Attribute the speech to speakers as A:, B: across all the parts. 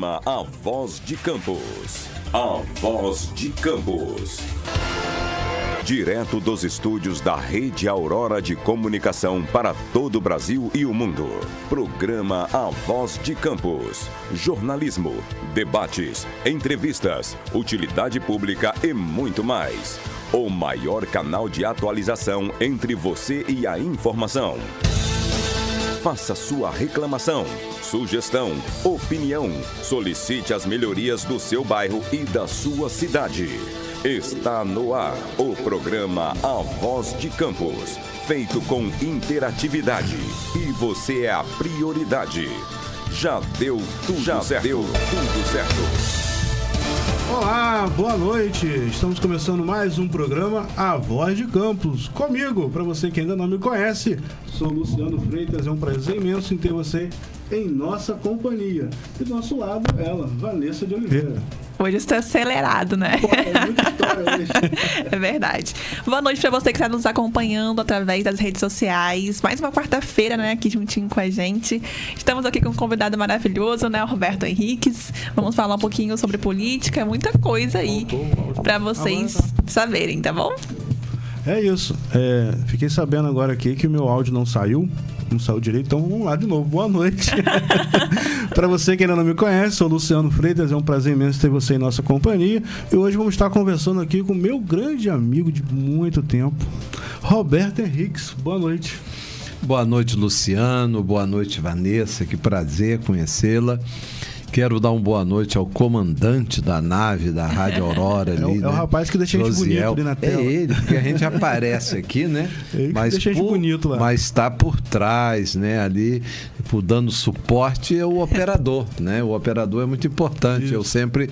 A: programa A Voz de Campos. A Voz de Campos. Direto dos estúdios da Rede Aurora de Comunicação para todo o Brasil e o mundo. Programa A Voz de Campos. Jornalismo, debates, entrevistas, utilidade pública e muito mais. O maior canal de atualização entre você e a informação. Faça sua reclamação, sugestão, opinião. Solicite as melhorias do seu bairro e da sua cidade. Está no ar o programa A Voz de Campos, feito com interatividade. E você é a prioridade. Já deu tudo certo.
B: Olá, boa noite. Estamos começando mais um programa A Voz de Campos. Comigo, para você que ainda não me conhece, sou Luciano Freitas. É um prazer imenso em ter você em nossa companhia. E do nosso lado, ela, Vanessa de Oliveira.
C: Hoje está acelerado, né?
B: Pô, é muita história hoje.
C: É verdade. Boa noite para você que está nos acompanhando através das redes sociais. Mais uma quarta-feira, né? Aqui juntinho com a gente. Estamos aqui com um convidado maravilhoso, né? O Roberto Henriques. Vamos falar um pouquinho sobre política. Muita coisa aí para vocês saberem, tá bom?
B: É isso. Fiquei sabendo agora aqui que o meu áudio não saiu direito, então vamos lá de novo. Boa noite. Para você que ainda não me conhece, sou Luciano Freitas, é um prazer imenso ter você em nossa companhia. E hoje vamos estar conversando aqui com o meu grande amigo de muito tempo, Roberto Henriques. Boa noite.
D: Boa noite, Luciano. Boa noite, Vanessa. Que prazer conhecê-la. Quero dar uma boa noite ao comandante da nave da Rádio Aurora.
B: É o rapaz que deixa a gente bonito ali na tela.
D: É ele, porque a gente aparece aqui, né?
B: É ele que deixa a gente bonito lá.
D: Mas está por trás, né? Ali, dando suporte, é o operador, né? O operador é muito importante. Isso. Eu sempre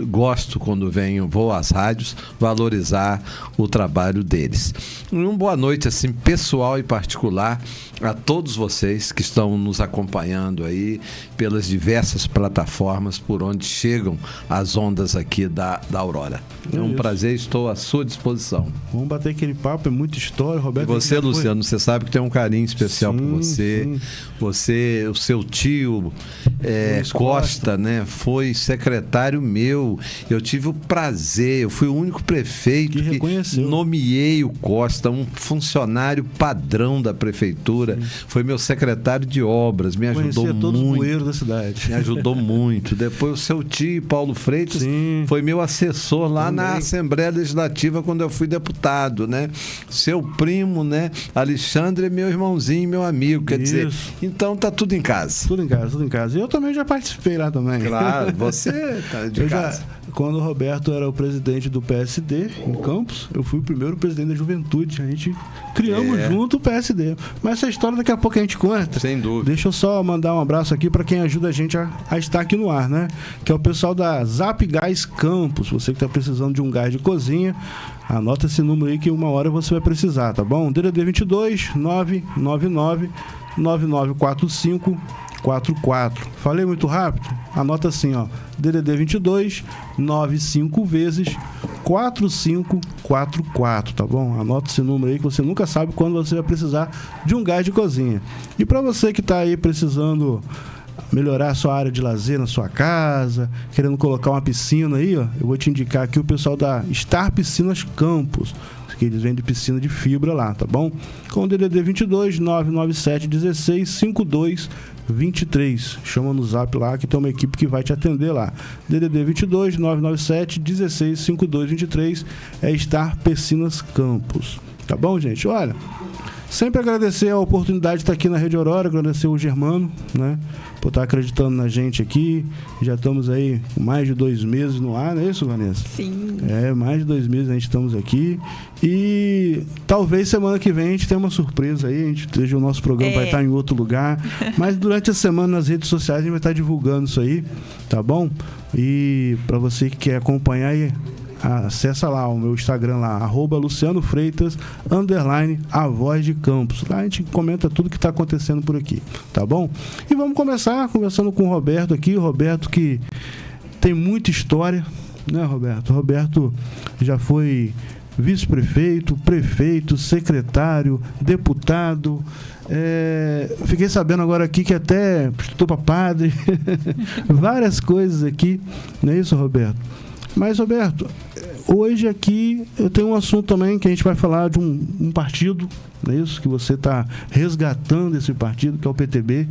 D: gosto, quando vou às rádios, valorizar o trabalho deles. Uma boa noite, assim, pessoal e particular, a todos vocês que estão nos acompanhando aí pelas diversas plataformas por onde chegam as ondas aqui da Aurora. É um prazer, estou à sua disposição.
B: Vamos bater aquele papo, é muita história, Roberto.
D: E você, Luciano, você sabe que tem um carinho especial por você. Sim. Você, o seu tio Costa, né, foi secretário meu. Eu tive o prazer, eu fui o único prefeito que nomeei o Costa, um funcionário padrão da prefeitura. Sim. Foi meu secretário de obras, me ajudou muito.
B: Todos os bueiros da cidade.
D: Me ajudou muito. Depois o seu tio, Paulo Freitas, foi meu assessor lá na Assembleia Legislativa quando eu fui deputado, né? Seu primo, né? Alexandre é meu irmãozinho, meu amigo, quer dizer, então tá tudo em casa.
B: Tudo em casa. E eu também já participei lá também.
D: Claro, você tá de casa.
B: Quando o Roberto era o presidente do PSD em Campos, eu fui o primeiro presidente da Juventude. A gente criamos junto o PSD. Mas essa história daqui a pouco a gente conta.
D: Sem dúvida.
B: Deixa eu só mandar um abraço aqui para quem ajuda a gente a estar aqui no ar, né? Que é o pessoal da Zap Gás Campos. Você que está precisando de um gás de cozinha, anota esse número aí que uma hora você vai precisar, tá bom? DDD 22 999 9945 44. Falei muito rápido? Anota assim, ó. DDD 22 95 vezes 4544, tá bom? Anota esse número aí que você nunca sabe quando você vai precisar de um gás de cozinha. E para você que tá aí precisando melhorar a sua área de lazer na sua casa, querendo colocar uma piscina aí, ó, eu vou te indicar aqui o pessoal da Star Piscinas Campos, que eles vendem piscina de fibra lá, tá bom? Com o DDD 22 997 16 52 23. Chama no zap lá que tem uma equipe que vai te atender lá. DDD 22 997 16 52 23 é Star Piscinas Campos. Tá bom, gente? Olha, sempre agradecer a oportunidade de estar aqui na Rede Aurora, agradecer o Germano, né, por estar acreditando na gente aqui. Já estamos aí com mais de 2 meses no ar, não é isso, Vanessa?
C: Sim.
B: Mais de 2 meses a gente estamos aqui. E talvez semana que vem a gente tenha uma surpresa aí. O nosso programa vai estar em outro lugar. Mas durante a semana nas redes sociais a gente vai estar divulgando isso aí, tá bom? E para você que quer acompanhar aí, acessa lá o meu Instagram lá, @LucianoFreitas, _A Voz de Campos. Lá a gente comenta tudo que está acontecendo por aqui, tá bom? E vamos começar conversando com o Roberto aqui. O Roberto que tem muita história, né, Roberto? O Roberto já foi vice-prefeito, prefeito, secretário, deputado. Fiquei sabendo agora aqui que até estudou para padre. Várias coisas aqui. Não é isso, Roberto? Mas, Roberto, hoje aqui eu tenho um assunto também que a gente vai falar de um partido, não é isso? Que você está resgatando esse partido, que é o PTB,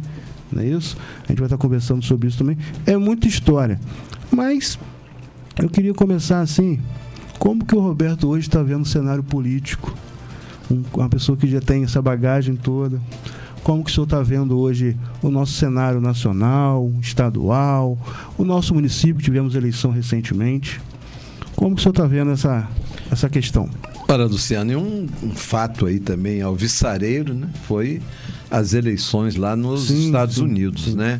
B: não é isso? A gente vai estar conversando sobre isso também. É muita história. Mas eu queria começar assim, como que o Roberto hoje está vendo o cenário político? Uma pessoa que já tem essa bagagem toda. Como que o senhor está vendo hoje o nosso cenário nacional, estadual, o nosso município, tivemos eleição recentemente. Como que o senhor está vendo essa questão?
D: Olha, Luciano, e um fato aí também alvissareiro, né? Foi as eleições lá nos Estados Unidos, né?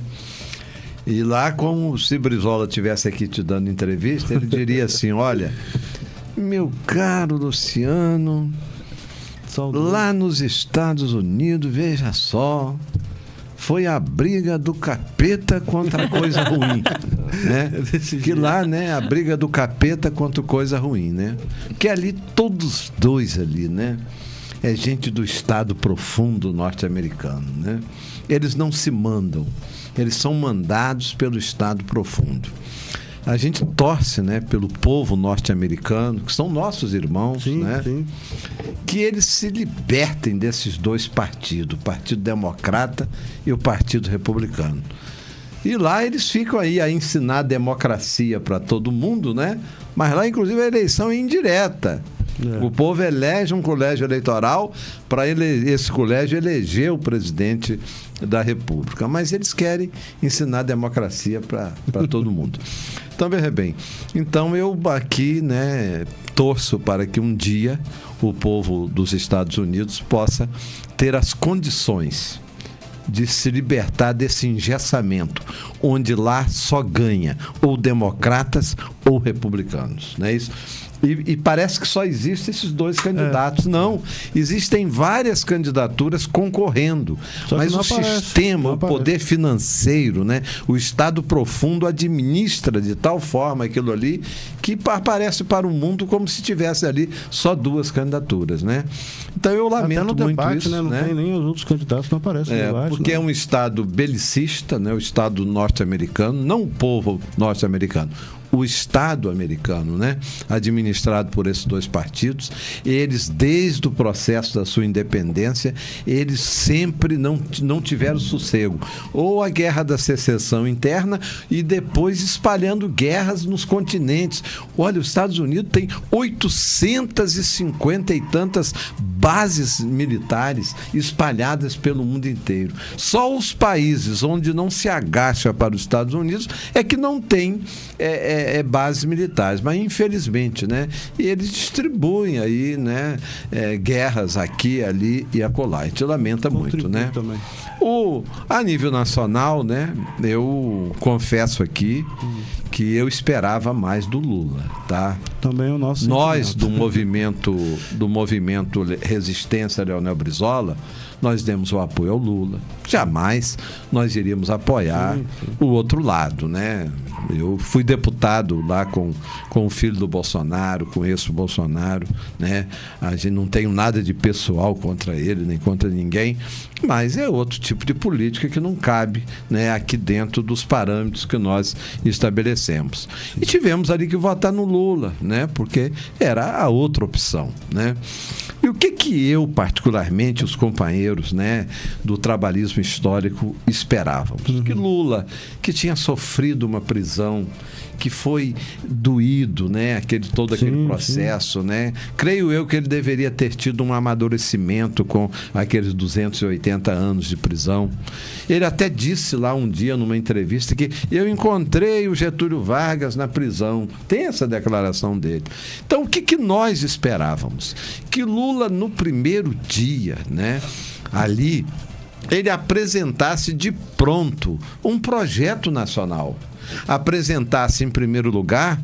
D: E lá, como se Brizola estivesse aqui te dando entrevista, ele diria assim, olha, meu caro Luciano, lá nos Estados Unidos, veja só, foi a briga do capeta contra coisa ruim, né? Que lá, né, a briga do capeta contra coisa ruim, né? Que ali, todos dois ali, né? É gente do estado profundo norte-americano, né? Eles não se mandam, eles são mandados pelo estado profundo. A gente torce, né, pelo povo norte-americano, que são nossos irmãos, sim, né? Sim. Que eles se libertem desses dois partidos, o Partido Democrata e o Partido Republicano. E lá eles ficam aí a ensinar democracia para todo mundo, né? Mas lá, inclusive, a eleição é indireta. O povo elege um colégio eleitoral para esse colégio eleger o presidente da República. Mas eles querem ensinar democracia para todo mundo. Então, veja bem. Então, eu aqui, né, torço para que um dia o povo dos Estados Unidos possa ter as condições de se libertar desse engessamento, onde lá só ganha ou democratas ou republicanos, não é isso? E parece que só existem esses dois candidatos. Não, existem várias candidaturas concorrendo. Mas o sistema, o poder financeiro, né, o Estado profundo administra de tal forma aquilo ali que aparece para o mundo como se tivesse ali só duas candidaturas, né? Então eu lamento muito debate, isso.
B: Né? Não tem nem os outros candidatos, não aparecem no debate.
D: Porque é um Estado belicista, né? O Estado norte-americano, não o povo norte-americano. O Estado americano, né, administrado por esses dois partidos, eles, desde o processo da sua independência, eles sempre não tiveram sossego. Ou a guerra da secessão interna e depois espalhando guerras nos continentes. Olha, os Estados Unidos tem 850 e tantas bases militares espalhadas pelo mundo inteiro. Só os países onde não se agacha para os Estados Unidos é que não tem bases militares, mas infelizmente, né, eles distribuem aí, né, guerras aqui, ali e acolá. A gente lamenta muito, né?
B: Também.
D: A nível nacional, né, eu confesso aqui que eu esperava mais do Lula, tá?
B: Também o nosso
D: nós do movimento Resistência Leonel Brizola, nós demos o apoio ao Lula. Jamais nós iríamos apoiar o outro lado, né? Eu fui deputado lá com o filho do Bolsonaro, conheço o Bolsonaro, né? A gente não tem nada de pessoal contra ele, nem contra ninguém, mas é outro tipo de política que não cabe, né, aqui dentro dos parâmetros que nós estabelecemos. E tivemos ali que votar no Lula, né? Porque era a outra opção, né? E o que eu, particularmente, os companheiros, né, do trabalhismo histórico esperávamos? Que Lula, que tinha sofrido uma prisão, que foi doído, né, todo aquele processo, né? Creio eu que ele deveria ter tido um amadurecimento com aqueles 280 anos de prisão. Ele até disse lá um dia numa entrevista que eu encontrei o Getúlio Vargas na prisão. Tem essa declaração dele. Então, o que nós esperávamos? Que Lula, no primeiro dia, né, ali, ele apresentasse de pronto um projeto nacional. Apresentasse, em primeiro lugar,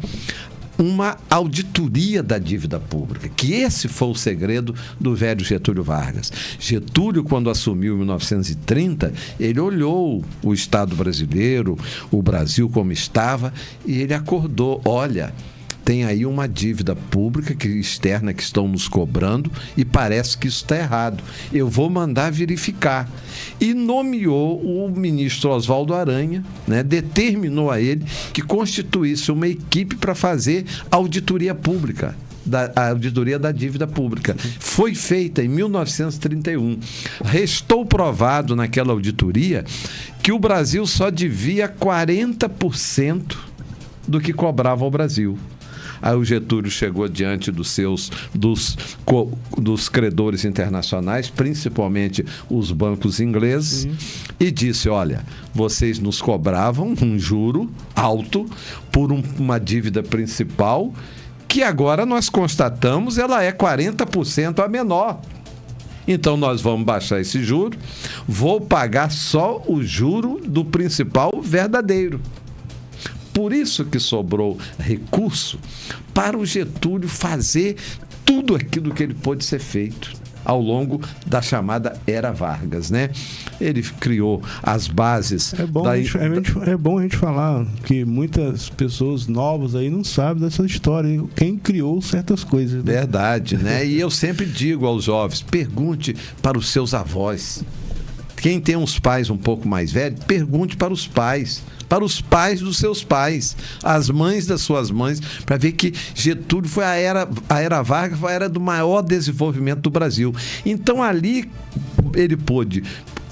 D: uma auditoria da dívida pública, que esse foi o segredo do velho Getúlio Vargas. Getúlio, quando assumiu em 1930, ele olhou o Estado brasileiro, o Brasil como estava, e ele acordou, olha, tem aí uma dívida pública externa que estão nos cobrando e parece que isso está errado. Eu vou mandar verificar. E nomeou o ministro Oswaldo Aranha, né, determinou a ele que constituísse uma equipe para fazer auditoria pública. A auditoria da dívida pública. Foi feita em 1931. Restou provado naquela auditoria que o Brasil só devia 40% do que cobrava ao Brasil. Aí o Getúlio chegou diante dos credores internacionais, principalmente os bancos ingleses, e disse: olha, vocês nos cobravam um juro alto por uma dívida principal que agora nós constatamos ela é 40% a menor. Então nós vamos baixar esse juro, vou pagar só o juro do principal verdadeiro. Por isso que sobrou recurso para o Getúlio fazer tudo aquilo que ele pôde ser feito ao longo da chamada Era Vargas, né? Ele criou as bases...
B: É bom a gente falar que muitas pessoas novas aí não sabem dessa história, quem criou certas coisas. Né?
D: Verdade, né? E eu sempre digo aos jovens, pergunte para os seus avós. Quem tem uns pais um pouco mais velhos, pergunte para os pais dos seus pais, as mães das suas mães, para ver que Getúlio foi a era Vargas, foi a era do maior desenvolvimento do Brasil. Então ali ele pôde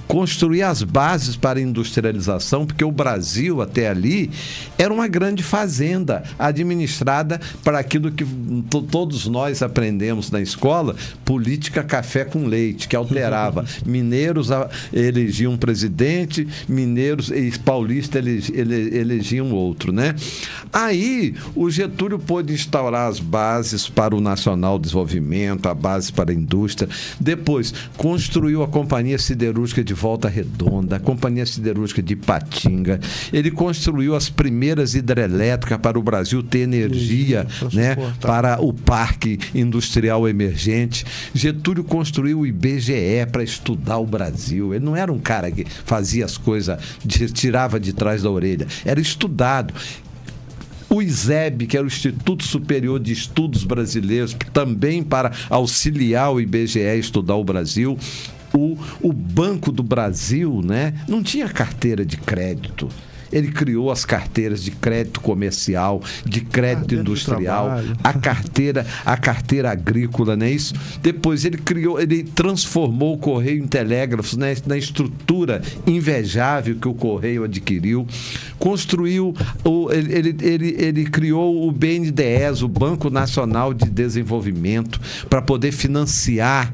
D: construir as bases para a industrialização, porque o Brasil, até ali, era uma grande fazenda administrada para aquilo que todos nós aprendemos na escola, política café com leite, que alterava. Mineiros elegiam um presidente, mineiros e paulistas elegiam outro, né? Aí, o Getúlio pôde instaurar as bases para o nacional desenvolvimento, a base para a indústria, depois construiu a Companhia Siderúrgica de Volta Redonda, a Companhia Siderúrgica de Ipatinga. Ele construiu as primeiras hidrelétricas para o Brasil ter energia, né, para o parque industrial emergente. Getúlio construiu o IBGE para estudar o Brasil. Ele não era um cara que fazia as coisas, tirava de trás da orelha. Era estudado. O ISEB, que era o Instituto Superior de Estudos Brasileiros, também para auxiliar o IBGE a estudar o Brasil. O Banco do Brasil, né, não tinha carteira de crédito. Ele criou as carteiras de crédito comercial, de crédito industrial, a carteira agrícola, não é isso? Depois ele transformou o Correio em Telégrafos, né, na estrutura invejável que o Correio adquiriu. Construiu, ele criou o BNDES, o Banco Nacional de Desenvolvimento, para poder financiar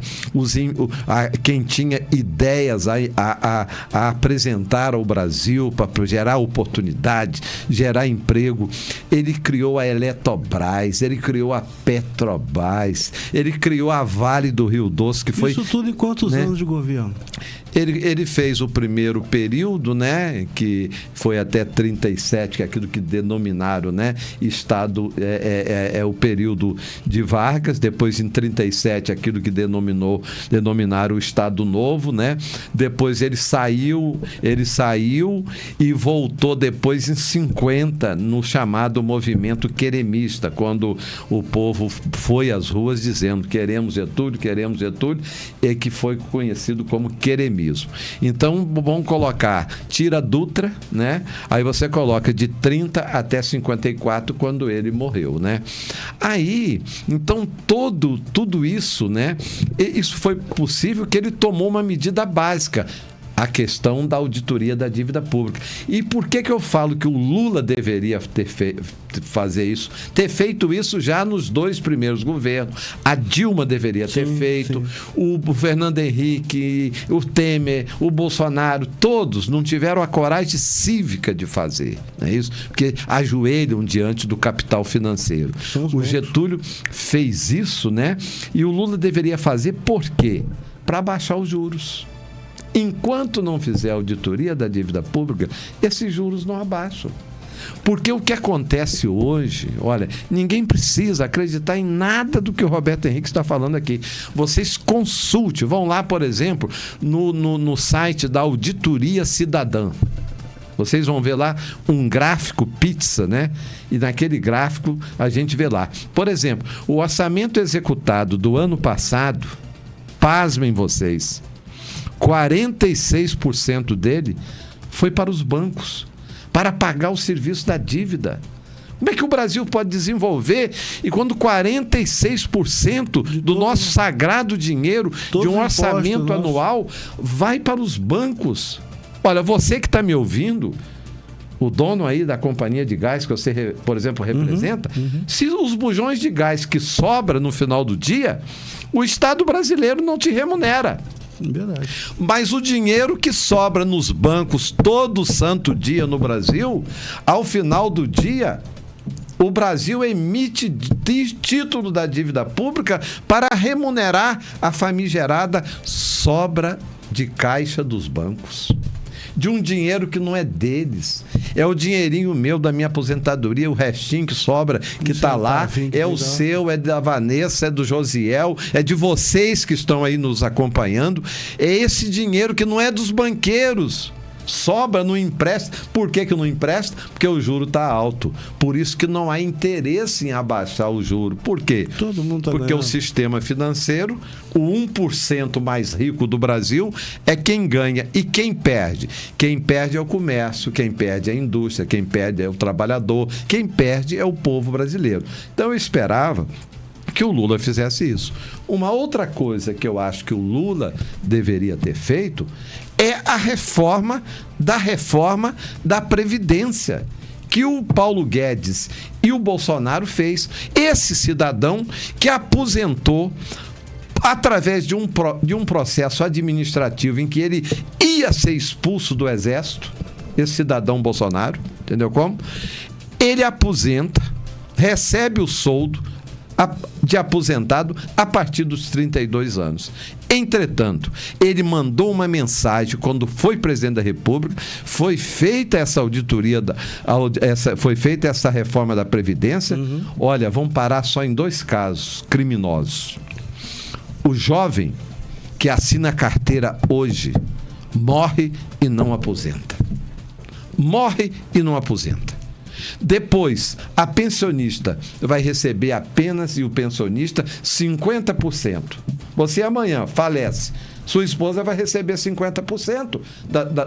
D: quem tinha ideias a apresentar ao Brasil, para gerar oportunidade, gerar emprego. Ele criou a Eletrobras, ele criou a Petrobras, ele criou a Vale do Rio Doce, que foi...
B: Isso tudo em quantos anos de governo?
D: Ele fez o primeiro período, né, que foi até 37, que é aquilo que denominaram, né, Estado, o período de Vargas. Depois, em 37, aquilo que denominaram o Estado Novo, né. Depois ele saiu e voltou depois em 50, no chamado movimento queremista, quando o povo foi às ruas dizendo: queremos Getúlio, e que foi conhecido como queremismo. Então, vamos colocar, tira Dutra, né? Aí você coloca de 30 até 54, quando ele morreu, né? Aí, então, tudo isso, né? Isso foi possível que ele tomou uma medida básica, a questão da auditoria da dívida pública. E por que eu falo que o Lula deveria ter feito isso já nos 2 primeiros governos? A Dilma deveria ter feito, o Fernando Henrique, o Temer, o Bolsonaro, todos não tiveram a coragem cívica de fazer, não é isso? Porque ajoelham diante do capital financeiro. O Getúlio fez isso, né? E o Lula deveria fazer por quê? Para baixar os juros. Enquanto não fizer a auditoria da dívida pública, esses juros não abaixam. Porque o que acontece hoje, olha, ninguém precisa acreditar em nada do que o Roberto Henrique está falando aqui. Vocês consultem, vão lá, por exemplo, no site da Auditoria Cidadã. Vocês vão ver lá um gráfico pizza, né? E naquele gráfico a gente vê lá. Por exemplo, o orçamento executado do ano passado, pasmem vocês, 46% dele foi para os bancos, para pagar o serviço da dívida. Como é que o Brasil pode desenvolver e quando 46% do nosso sagrado dinheiro de um orçamento anual vai para os bancos? Olha, você que está me ouvindo, o dono aí da companhia de gás que você, por exemplo, representa, se os bujões de gás que sobra no final do dia, o Estado brasileiro não te remunera.
B: Verdade.
D: Mas o dinheiro que sobra nos bancos todo santo dia no Brasil, ao final do dia, o Brasil emite título da dívida pública para remunerar a famigerada sobra de caixa dos bancos. De um dinheiro que não é deles. É o dinheirinho meu da minha aposentadoria, o restinho que sobra, que está lá, é o seu, é da Vanessa, é do Josiel, é de vocês que estão aí nos acompanhando. É esse dinheiro que não é dos banqueiros. Sobra, não empresta. Por que não empresta? Porque o juro está alto. Por isso que não há interesse em abaixar o juro. Por quê?
B: Todo mundo tá
D: Porque
B: ganhando.
D: o sistema financeiro, o 1% mais rico do Brasil, é quem ganha e quem perde. Quem perde é o comércio, quem perde é a indústria, quem perde é o trabalhador, quem perde é o povo brasileiro. Então eu esperava que o Lula fizesse isso. Uma outra coisa que eu acho que o Lula deveria ter feito é a reforma da Previdência, que o Paulo Guedes e o Bolsonaro fez. Esse cidadão que aposentou através de um processo administrativo em que ele ia ser expulso do Exército, esse cidadão Bolsonaro, entendeu como? Ele aposenta, recebe o soldo de aposentado a partir dos 32 anos. Entretanto, ele mandou uma mensagem quando foi presidente da República, foi feita essa auditoria, foi feita essa reforma da Previdência. Olha, vamos parar só em 2 casos criminosos. O jovem que assina a carteira hoje morre e não aposenta. Morre e não aposenta. Depois, a pensionista vai receber apenas, e o pensionista, 50%. Você amanhã falece, sua esposa vai receber 50%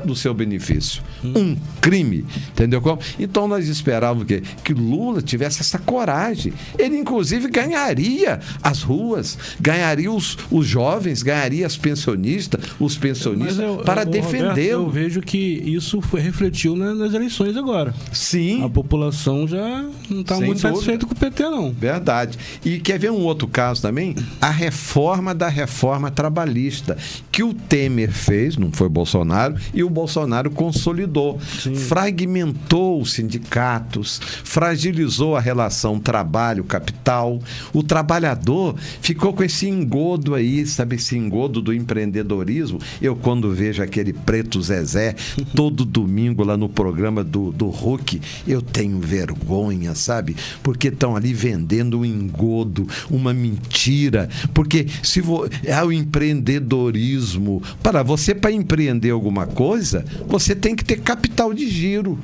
D: do seu benefício. Um crime, entendeu como? Então nós esperávamos que Lula tivesse essa coragem. Ele, inclusive, ganharia as ruas, ganharia os jovens, ganharia as pensionistas, os pensionistas, para defendê-lo.
B: Eu vejo que isso refletiu nas eleições agora.
D: Sim.
B: A população já não está muito satisfeita com o PT, não.
D: Verdade. E quer ver um outro caso também? A reforma da reforma trabalhista, que o Temer fez, não foi Bolsonaro, e o Bolsonaro consolidou. Sim. Fragmentou os sindicatos, fragilizou a relação trabalho-capital. O trabalhador ficou com esse engodo aí, sabe, esse engodo do empreendedorismo. Eu, quando vejo aquele Preto Zezé, todo domingo lá no programa do Hulk, eu tenho vergonha, sabe? Porque estão ali vendendo um engodo, uma mentira. Porque se o empreendedorismo, para empreender alguma coisa, você tem que ter capital de giro.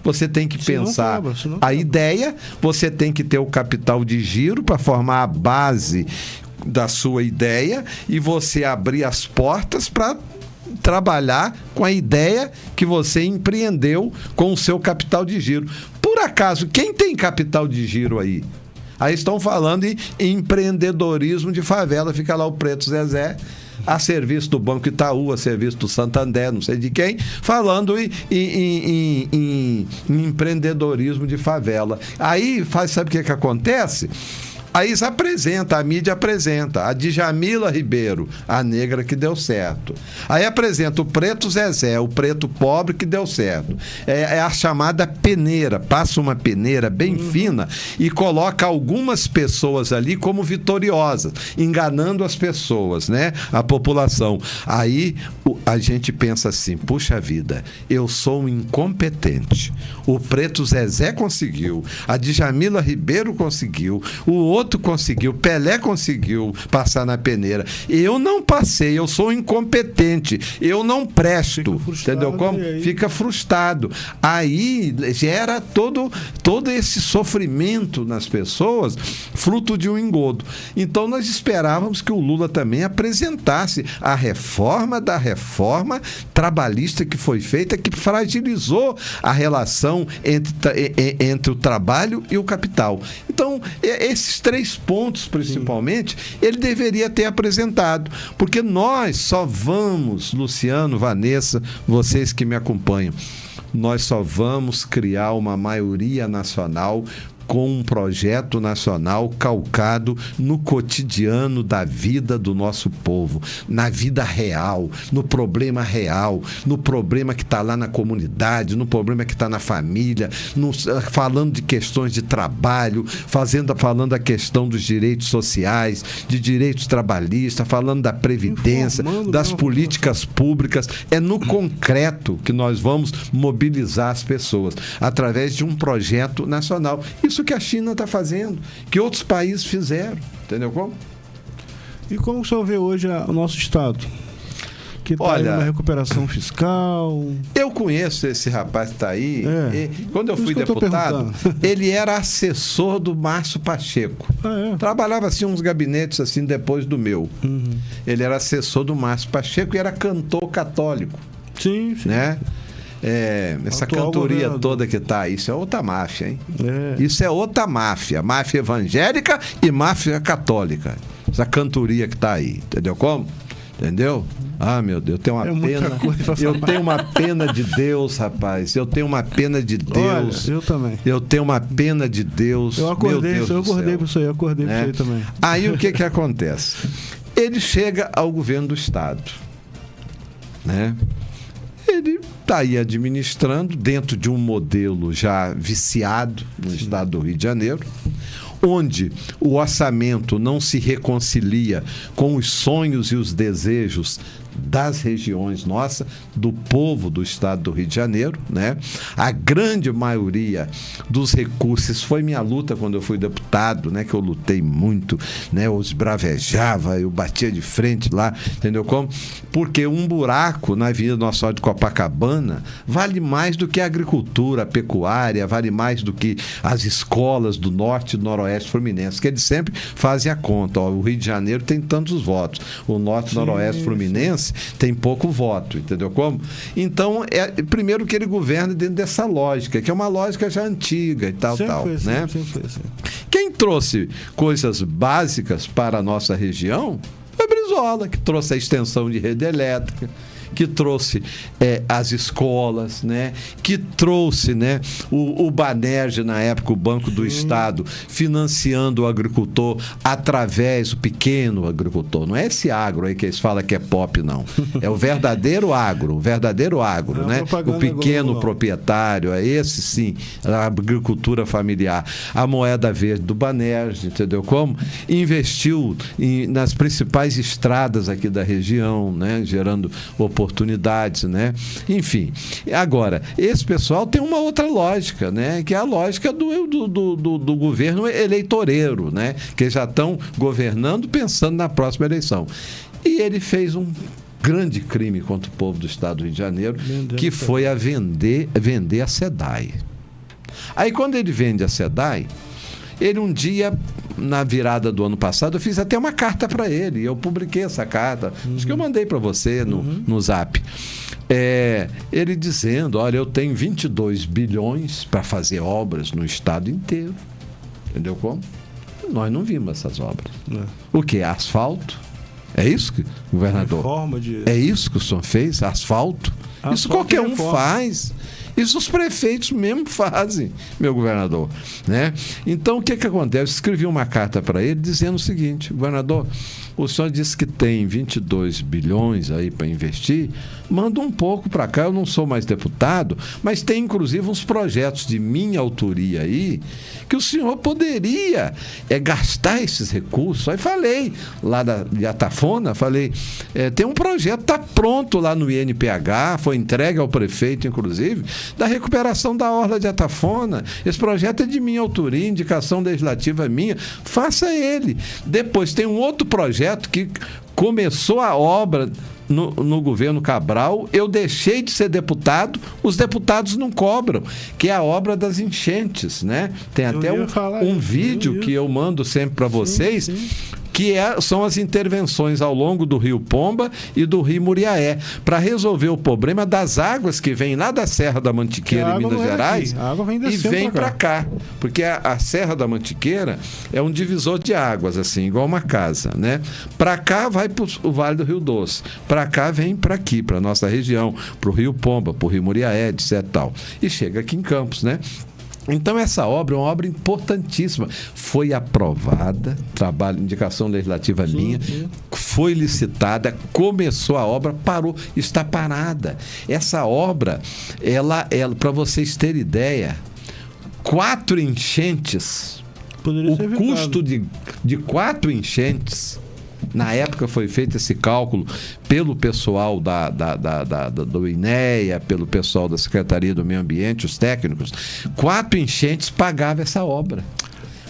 D: Você tem que pensar a ideia, você tem que ter o capital de giro para formar a base da sua ideia e você abrir as portas para trabalhar com a ideia que você empreendeu com o seu capital de giro. Por acaso, quem tem capital de giro aí? Aí estão falando em empreendedorismo de favela, fica lá o Preto Zezé, a serviço do Banco Itaú, a serviço do Santander, não sei de quem, falando em empreendedorismo de favela. Aí, sabe o que acontece? Aí a mídia apresenta a Djamila Ribeiro, a negra que deu certo. Aí apresenta o Preto Zezé, o preto pobre que deu certo. É a chamada peneira, passa uma peneira bem fina e coloca algumas pessoas ali como vitoriosas, enganando as pessoas, né? A população. Aí a gente pensa assim, puxa vida, eu sou um incompetente. O Preto Zezé conseguiu, a Djamila Ribeiro conseguiu, o outro outro conseguiu, Pelé conseguiu passar na peneira. Eu não passei, eu sou incompetente, eu não presto. Entendeu como? Fica frustrado. Aí gera todo esse sofrimento nas pessoas, fruto de um engodo. Então nós esperávamos que o Lula também apresentasse a reforma da reforma trabalhista que foi feita, que fragilizou a relação entre o trabalho e o capital. Então, esses 3 pontos, principalmente, ele deveria ter apresentado. Porque nós só vamos, Luciano, Vanessa, vocês que me acompanham, nós só vamos criar uma maioria nacional com um projeto nacional calcado no cotidiano da vida do nosso povo, na vida real, no problema real, no problema que está lá na comunidade, no problema que está na família, falando de questões de trabalho, falando a questão dos direitos sociais, de direitos trabalhistas, falando da previdência, das políticas públicas. É no concreto que nós vamos mobilizar as pessoas, através de um projeto nacional. Isso que a China está fazendo, que outros países fizeram, entendeu como?
B: E como o senhor vê hoje o nosso Estado? Que está numa recuperação fiscal.
D: Eu conheço esse rapaz que está aí. Quando eu fui deputado, ele era assessor do Márcio Pacheco. Trabalhava assim uns gabinetes assim depois do meu. Ele era assessor do Márcio Pacheco e era cantor católico.
B: Sim.
D: Né? Essa cantoria toda que tá, isso é outra máfia, hein? Isso é outra máfia. Máfia evangélica e máfia católica. Essa cantoria que tá aí, entendeu como? Entendeu? Ah, meu Deus, eu tenho uma pena. Eu tenho uma pena de Deus, rapaz. Eu tenho uma pena de Deus.
B: Olha, eu também.
D: Eu tenho uma pena de Deus.
B: Eu acordei para isso aí, também.
D: Aí o que acontece? Ele chega ao governo do Estado, né? Ele está aí administrando dentro de um modelo já viciado no estado do Rio de Janeiro, onde o orçamento não se reconcilia com os sonhos e os desejos das regiões nossas, do povo do estado do Rio de Janeiro, né? A grande maioria dos recursos, foi minha luta quando eu fui deputado, né? Que eu lutei muito, né? Eu esbravejava, eu batia de frente lá, entendeu como? Porque um buraco na Avenida Nossa Senhora de Copacabana vale mais do que a agricultura, a pecuária, vale mais do que as escolas do norte e do noroeste fluminense, que eles sempre fazem a conta. Ó, o Rio de Janeiro tem tantos votos, o norte e noroeste fluminense tem pouco voto, entendeu como? Então, primeiro que ele governa dentro dessa lógica, que é uma lógica já antiga e tal, né?
B: Sempre foi assim.
D: Quem trouxe coisas básicas para a nossa região foi Brizola, que trouxe a extensão de rede elétrica, que trouxe as escolas, né? Que trouxe, né, o Banerj, na época, o Banco do Estado, financiando o agricultor através do pequeno agricultor. Não é esse agro aí que eles falam que é pop, não. É o verdadeiro agro, né? O pequeno proprietário, é esse sim, a agricultura familiar. A moeda verde do Banerj, entendeu como? Investiu nas principais estradas aqui da região, né? Gerando oportunidades, né? Enfim, agora, esse pessoal tem uma outra lógica, né? Que é a lógica do governo eleitoreiro, né? Que já estão governando pensando na próxima eleição. E ele fez um grande crime contra o povo do estado do Rio de Janeiro, que foi a vender a SEDAI. Aí, quando ele vende a SEDAI, ele um dia, na virada do ano passado, eu fiz até uma carta para ele. Eu publiquei essa carta. Acho que eu mandei para você no Zap. Ele dizendo, olha, eu tenho 22 bilhões para fazer obras no estado inteiro. Entendeu como? Nós não vimos essas obras. O quê? Asfalto? É isso, governador? É isso que o senhor fez? Asfalto? Isso qualquer um faz. Isso os prefeitos mesmo fazem, meu governador, né? Então, o que acontece? Eu escrevi uma carta para ele dizendo o seguinte: governador, o senhor disse que tem 22 bilhões aí para investir, manda um pouco para cá, eu não sou mais deputado, mas tem inclusive uns projetos de minha autoria aí, que o senhor poderia gastar esses recursos. Aí falei, lá de Atafona, tem um projeto, está pronto lá no INPH, foi entregue ao prefeito, inclusive, inclusive, da recuperação da orla de Atafona. Esse projeto é de minha autoria, indicação legislativa minha. Faça ele. Depois tem um outro projeto que começou a obra no governo Cabral, eu deixei de ser deputado, os deputados não cobram, que é a obra das enchentes, né? Tem até um vídeo que eu mando sempre para vocês, que são as intervenções ao longo do Rio Pomba e do Rio Muriaé, para resolver o problema das águas que vêm lá da Serra da Mantiqueira, em Minas Gerais, e vem para cá. Porque a Serra da Mantiqueira é um divisor de águas, assim, igual uma casa, né? Para cá vai para o Vale do Rio Doce, para cá vem para aqui, para nossa região, para o Rio Pomba, para o Rio Muriaé, etc. Tal. E chega aqui em Campos, né? Então, essa obra é uma obra importantíssima. Foi aprovada, indicação legislativa minha, foi licitada, começou a obra, parou, está parada. Essa obra, ela para vocês terem ideia, 4 enchentes, o custo de 4 enchentes, na época foi feito esse cálculo pelo pessoal do INEA, pelo pessoal da Secretaria do Meio Ambiente, os técnicos, 4 enchentes pagavam essa obra.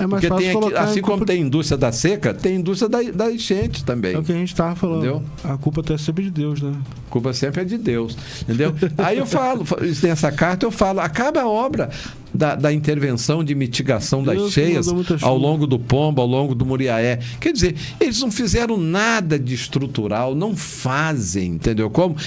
D: Porque tem aqui, assim como tem indústria da seca, tem indústria da enchente também. É
B: o que a gente estava falando. Entendeu? A culpa é sempre de Deus, né?
D: A culpa sempre é de Deus. Entendeu? Aí eu falo, tem essa carta, eu falo, acaba a obra da intervenção de mitigação das cheias ao longo do Pomba, ao longo do Muriaé. Quer dizer, eles não fizeram nada de estrutural, não fazem, entendeu? Como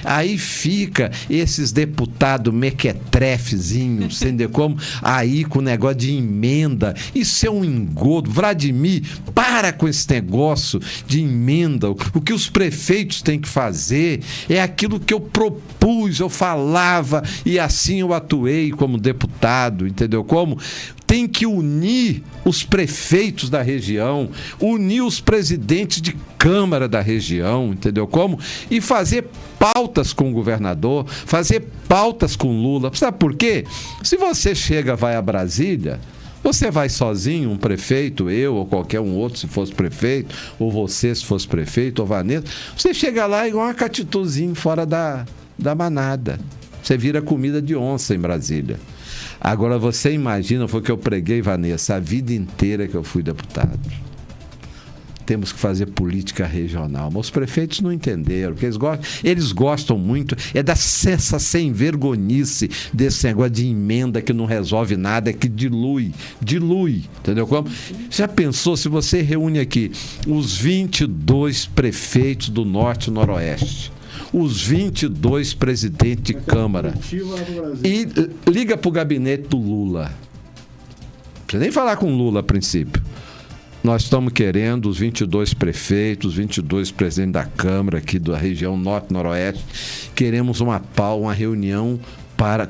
D: aí fica esses deputados mequetrefezinhos, entendeu? Como aí com o negócio de emenda. Isso é um engodo. Vladimir, para com esse negócio de emenda. O que os prefeitos têm que fazer é aquilo que eu propus, eu falava e assim eu atuei como deputado, entendeu? Como tem que unir os prefeitos da região, unir os presidentes de Câmara da região, entendeu? Como? E fazer pautas com o governador, fazer pautas com Lula. Sabe por quê? Se você vai a Brasília, você vai sozinho, um prefeito, eu ou qualquer um outro, se fosse prefeito, ou você, se fosse prefeito, ou Vanessa, você chega lá igual uma catituzinha fora da manada. Você vira comida de onça em Brasília. Agora, você imagina, foi o que eu preguei, Vanessa, a vida inteira que eu fui deputado. Temos que fazer política regional. Mas os prefeitos não entenderam, porque eles gostam muito, é dessa sem-vergonhice desse negócio de emenda que não resolve nada, que dilui, entendeu como? Já pensou se você reúne aqui os 22 prefeitos do Norte e Noroeste, os 22 presidentes de Câmara, e liga para o gabinete do Lula. Não precisa nem falar com o Lula a princípio. Nós estamos querendo os 22 prefeitos, os 22 presidentes da Câmara aqui da região Norte e Noroeste, queremos uma reunião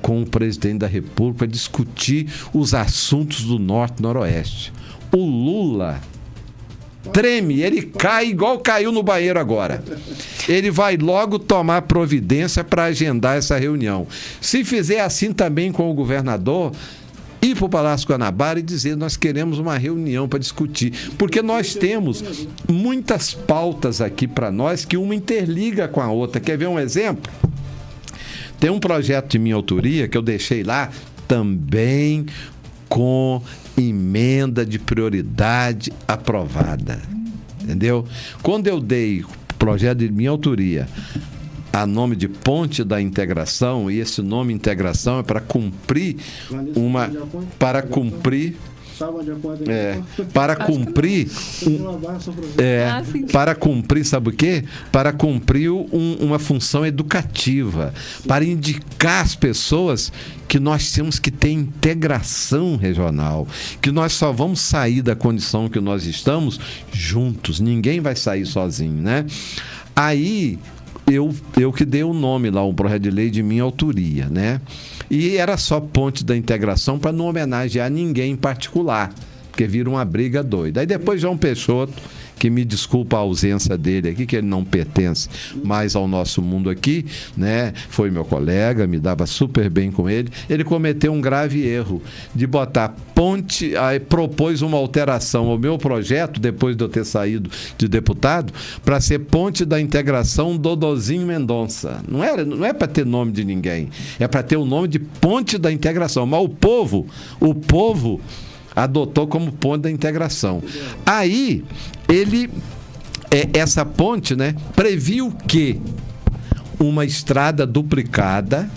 D: com o presidente da República para discutir os assuntos do Norte e Noroeste. O Lula treme, ele cai igual caiu no banheiro agora. Ele vai logo tomar providência para agendar essa reunião. Se fizer assim também com o governador, ir para o Palácio Guanabara e dizer: nós queremos uma reunião para discutir, porque nós temos muitas pautas aqui para nós que uma interliga com a outra. Quer ver um exemplo? Tem um projeto de minha autoria que eu deixei lá também com emenda de prioridade aprovada, entendeu? Quando eu dei projeto de minha autoria a nome de Ponte da Integração, e esse nome integração é para cumprir sabe o quê? Para cumprir uma função educativa, para indicar às pessoas que nós temos que ter integração regional, que nós só vamos sair da condição que nós estamos juntos, ninguém vai sair sozinho, né? Aí eu que dei o nome lá, um projeto de lei de minha autoria, né? E era só Ponte da Integração para não homenagear ninguém em particular, porque vira uma briga doida. Aí depois João Peixoto, que me desculpa a ausência dele aqui, que ele não pertence mais ao nosso mundo aqui, né? Foi meu colega, me dava super bem com ele. Ele cometeu um grave erro de botar ponte, aí propôs uma alteração ao meu projeto, depois de eu ter saído de deputado, para ser ponte da integração Dodozinho Mendonça. Não é para ter nome de ninguém, é para ter o nome de ponte da integração. Mas o povo adotou como ponte da integração. Aí, essa ponte, né, previu que uma estrada duplicada,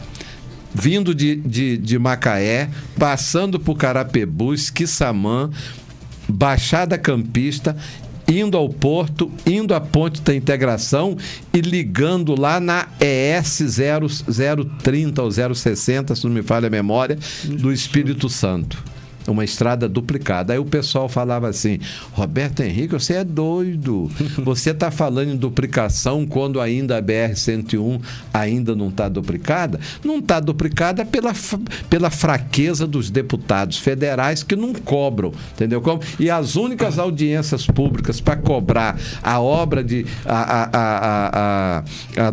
D: vindo de Macaé, passando por Carapebus, Quissamã, Baixada Campista, indo ao Porto, indo à Ponte da Integração e ligando lá na ES 0030 ou 060, se não me falha a memória, do Espírito Santo. Uma estrada duplicada. Aí o pessoal falava assim: Roberto Henrique, você é doido. Você está falando em duplicação quando ainda a BR-101 ainda não está duplicada? Não está duplicada pela fraqueza dos deputados federais que não cobram, entendeu como? E as únicas audiências públicas para cobrar a obra a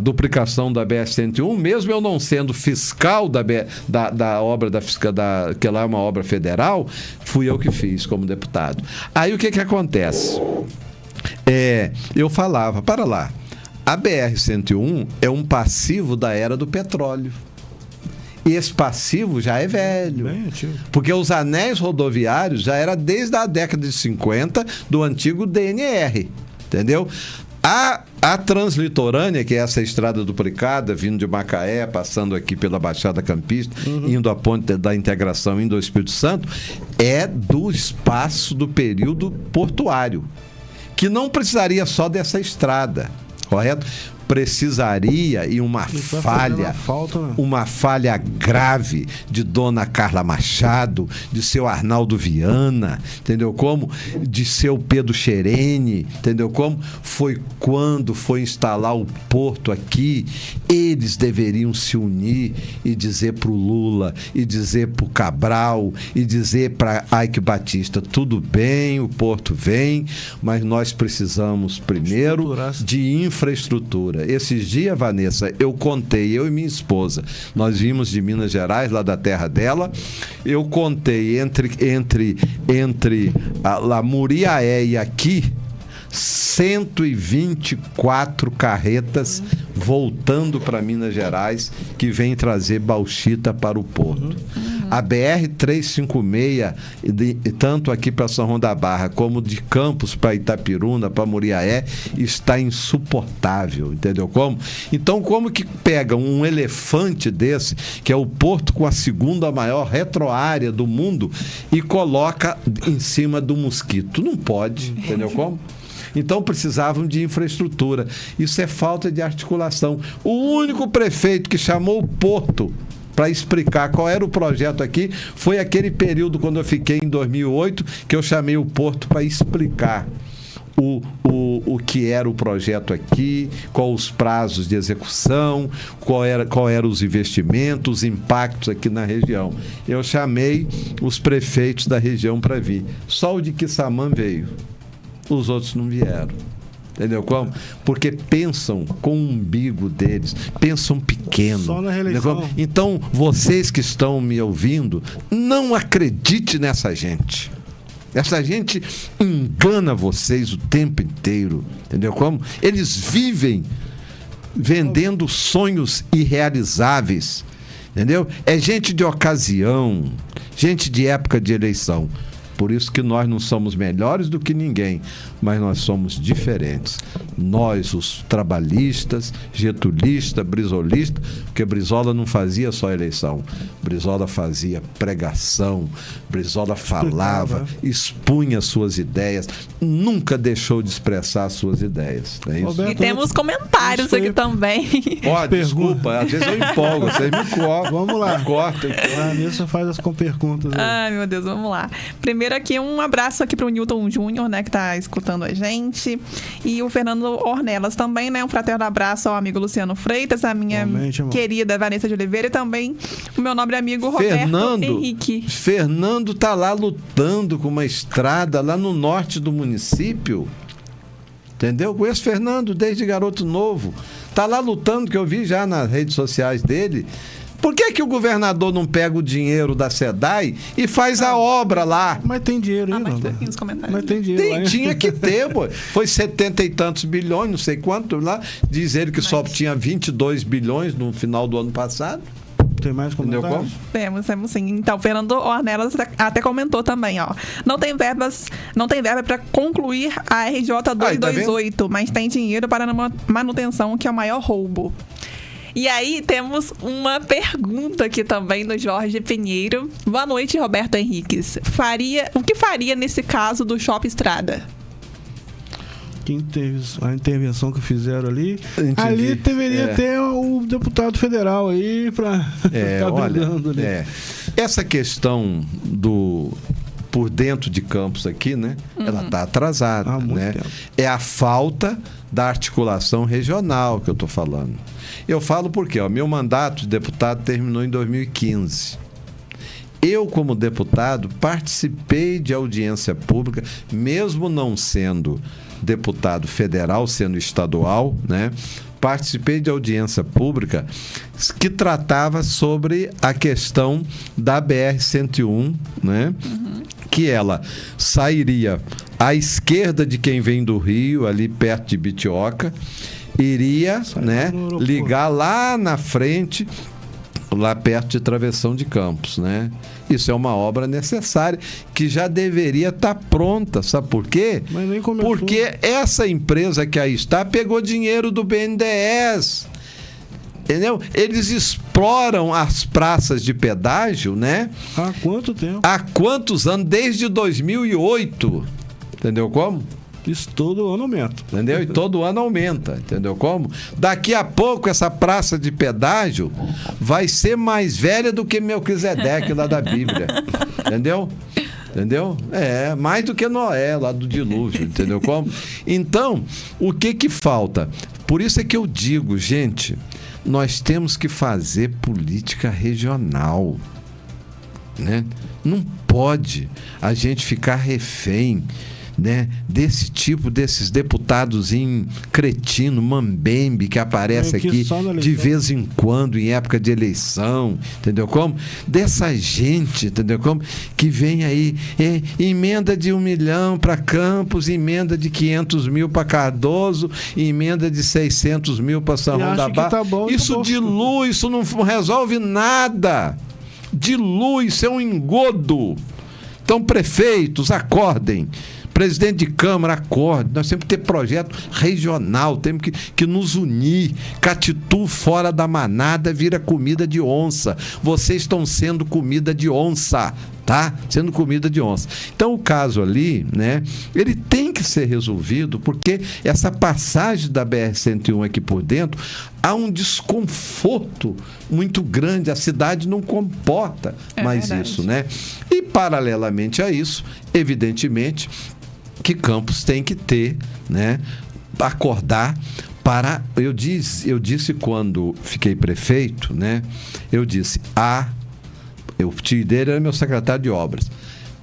D: duplicação da BR-101, mesmo eu não sendo fiscal da obra que lá é uma obra federal, fui eu que fiz como deputado. Aí o que acontece? Eu falava, para lá, a BR-101 é um passivo da era do petróleo. E esse passivo já é velho. Porque os anéis rodoviários já era desde a década de 50 do antigo DNR. Entendeu? A Translitorânea, que é essa estrada duplicada, vindo de Macaé, passando aqui pela Baixada Campista, indo à Ponte da Integração, indo ao Espírito Santo, é do espaço do período portuário, que não precisaria só dessa estrada, correto? Precisaria, e uma falha grave de Dona Carla Machado, de seu Arnaldo Viana, entendeu como? De seu Pedro Xerene, entendeu como? Foi quando foi instalar o porto aqui, eles deveriam se unir e dizer para o Lula, e dizer para o Cabral, e dizer para Eike Batista: tudo bem, o porto vem, mas nós precisamos primeiro de infraestrutura. Esses dias, Vanessa, eu contei, eu e minha esposa, nós vimos de Minas Gerais, lá da terra dela, eu contei entre a Muriaé e aqui, 124 carretas voltando para Minas Gerais que vem trazer bauxita para o porto. A BR-356, tanto aqui para São João da Barra como de Campos para Itapiruna, para Muriaé, está insuportável, entendeu como? Então, como que pega um elefante desse, que é o porto com a segunda maior retroárea do mundo, e coloca em cima do mosquito? Não pode, entendeu como? Então precisavam de infraestrutura. Isso é falta de articulação. O único prefeito que chamou o porto para explicar qual era o projeto aqui foi aquele período quando eu fiquei em 2008, que eu chamei o porto para explicar o que era o projeto aqui, quais os prazos de execução, qual eram os investimentos, os impactos aqui na região. Eu chamei os prefeitos da região para vir. Só o de Quissamã veio. Os outros não vieram. Entendeu como? Porque pensam com o umbigo deles, pensam pequeno.
B: Só na reeleição.
D: Então, vocês que estão me ouvindo, não acredite nessa gente. Essa gente engana vocês o tempo inteiro. Entendeu como? Eles vivem vendendo sonhos irrealizáveis. Entendeu? É gente de ocasião, gente de época de eleição. Por isso que nós não somos melhores do que ninguém, mas nós somos diferentes. Nós, os trabalhistas, getulistas, brizolistas, porque Brizola não fazia só eleição, Brizola fazia pregação, Brizola falava, expunha suas ideias, nunca deixou de expressar suas ideias. É isso?
C: Roberto, e temos comentários aqui também.
D: Desculpa, às vezes eu empolgo, vocês me cortam.
B: Vamos lá.
D: Cortem.
B: A Vanessa faz as perguntas aí.
C: Ai, meu Deus, vamos lá. Primeiro aqui, um abraço aqui pro Newton Júnior, né, que tá escutando a gente. E o Fernando Ornelas também, né, um fraterno abraço ao amigo Luciano Freitas, a minha querida Vanessa de Oliveira e também o meu nobre amigo Roberto Henrique.
D: Fernando tá lá lutando com uma estrada lá no norte do município. Entendeu? Conheço Fernando desde garoto novo. Tá lá lutando, que eu vi já nas redes sociais dele. Por que o governador não pega o dinheiro da SEDAI e faz a obra lá?
B: Mas tem dinheiro aí,
C: mas
B: não.
C: tem nos comentários.
B: Mas tem dinheiro lá.
D: Tinha que ter, pô. Foi 70 e tantos bilhões, não sei quanto lá. Diz ele que só tinha 22 bilhões no final do ano passado.
B: Tem mais
D: Entendeu
B: comentários?
C: Temos sim. Então, Fernando Ornelas até comentou também, ó. Não tem verba para concluir a RJ 228, mas tem dinheiro para manutenção, que é o maior roubo. E aí temos uma pergunta aqui também do Jorge Pinheiro. Boa noite, Roberto Henriques. O que faria nesse caso do Shopping Estrada?
B: Quem teve a intervenção que fizeram ali,
D: Entendi.
B: ali deveria ter o deputado federal aí para ficar brigando ali.
D: Essa questão do por dentro de Campos aqui, né? Ela está atrasada,
B: Há muito
D: né?
B: tempo.
D: É a falta da articulação regional que eu estou falando. Eu falo porque, meu mandato de deputado terminou em 2015. Eu, como deputado, participei de audiência pública, mesmo não sendo deputado federal, sendo estadual, né? Participei de audiência pública que tratava sobre a questão da BR-101, né? Que ela sairia à esquerda de quem vem do Rio, ali perto de Bitioca, iria, né, ligar lá na frente, lá perto de Travessão de Campos, né? Isso é uma obra necessária, que já deveria estar pronta, sabe por quê?
B: Mas nem começou.
D: Porque essa empresa que aí está pegou dinheiro do BNDES, entendeu? Eles exploram as praças de pedágio, né?
B: Há quanto tempo?
D: Há quantos anos? Desde 2008, entendeu como?
B: Isso todo ano aumenta.
D: Entendeu? E todo ano aumenta, entendeu como? Daqui a pouco essa praça de pedágio vai ser mais velha do que Melquisedeque lá da Bíblia, entendeu? Entendeu? Mais do que Noé lá do dilúvio, entendeu como? Então, o que falta? Por isso é que eu digo, gente, nós temos que fazer política regional, né? Não pode a gente ficar refém, né, desses deputados cretino, mambembe, que aparece aqui de vez em quando, em época de eleição, entendeu como? Dessa gente, entendeu como? Que vem aí, emenda de 1 milhão para Campos, emenda de 500 mil para Cardoso, emenda de 600 mil para São João da Barra.
B: Tá bom,
D: isso dilui, isso não resolve nada. Dilui, isso é um engodo. Então, prefeitos, acordem. Presidente de Câmara, acorde. Nós temos que ter projeto regional, temos que nos unir. Catitu fora da manada vira comida de onça. Vocês estão sendo comida de onça, tá? Sendo comida de onça. Então, o caso ali, né, ele tem que ser resolvido, porque essa passagem da BR-101 aqui por dentro, há um desconforto muito grande. A cidade não comporta mais verdade. Isso, né? E, paralelamente a isso, evidentemente, que Campos tem que ter, né, acordar para... Eu disse quando fiquei prefeito, né, eu disse, o tio dele era meu secretário de obras,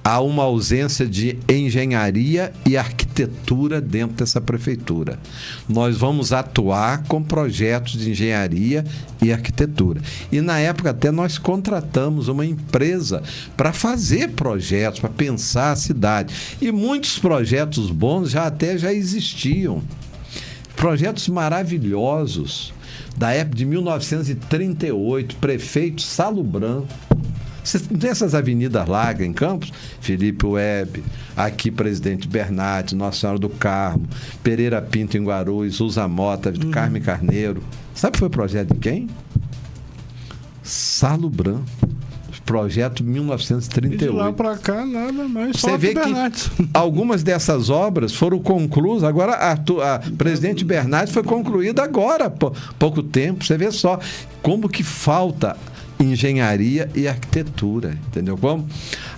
D: há uma ausência de engenharia e arquitetura dentro dessa prefeitura. Nós vamos atuar com projetos de engenharia e arquitetura. E na época até nós contratamos uma empresa para fazer projetos, para pensar a cidade. E muitos projetos bons já existiam. Projetos maravilhosos. Da época de 1938, prefeito Salo Branco. Não tem essas avenidas largas em Campos? Felipe Web, aqui Presidente Bernardes, Nossa Senhora do Carmo, Pereira Pinto em Guarulhos, Usa Mota, Carme Carneiro. Sabe que foi o projeto de quem? Salo Branco. Projeto 1938.
B: E de lá para cá, nada mais.
D: Você vê que algumas dessas obras foram concluídas. Agora, a Presidente Bernardes foi concluída agora, pouco tempo. Você vê só como que falta engenharia e arquitetura, entendeu como?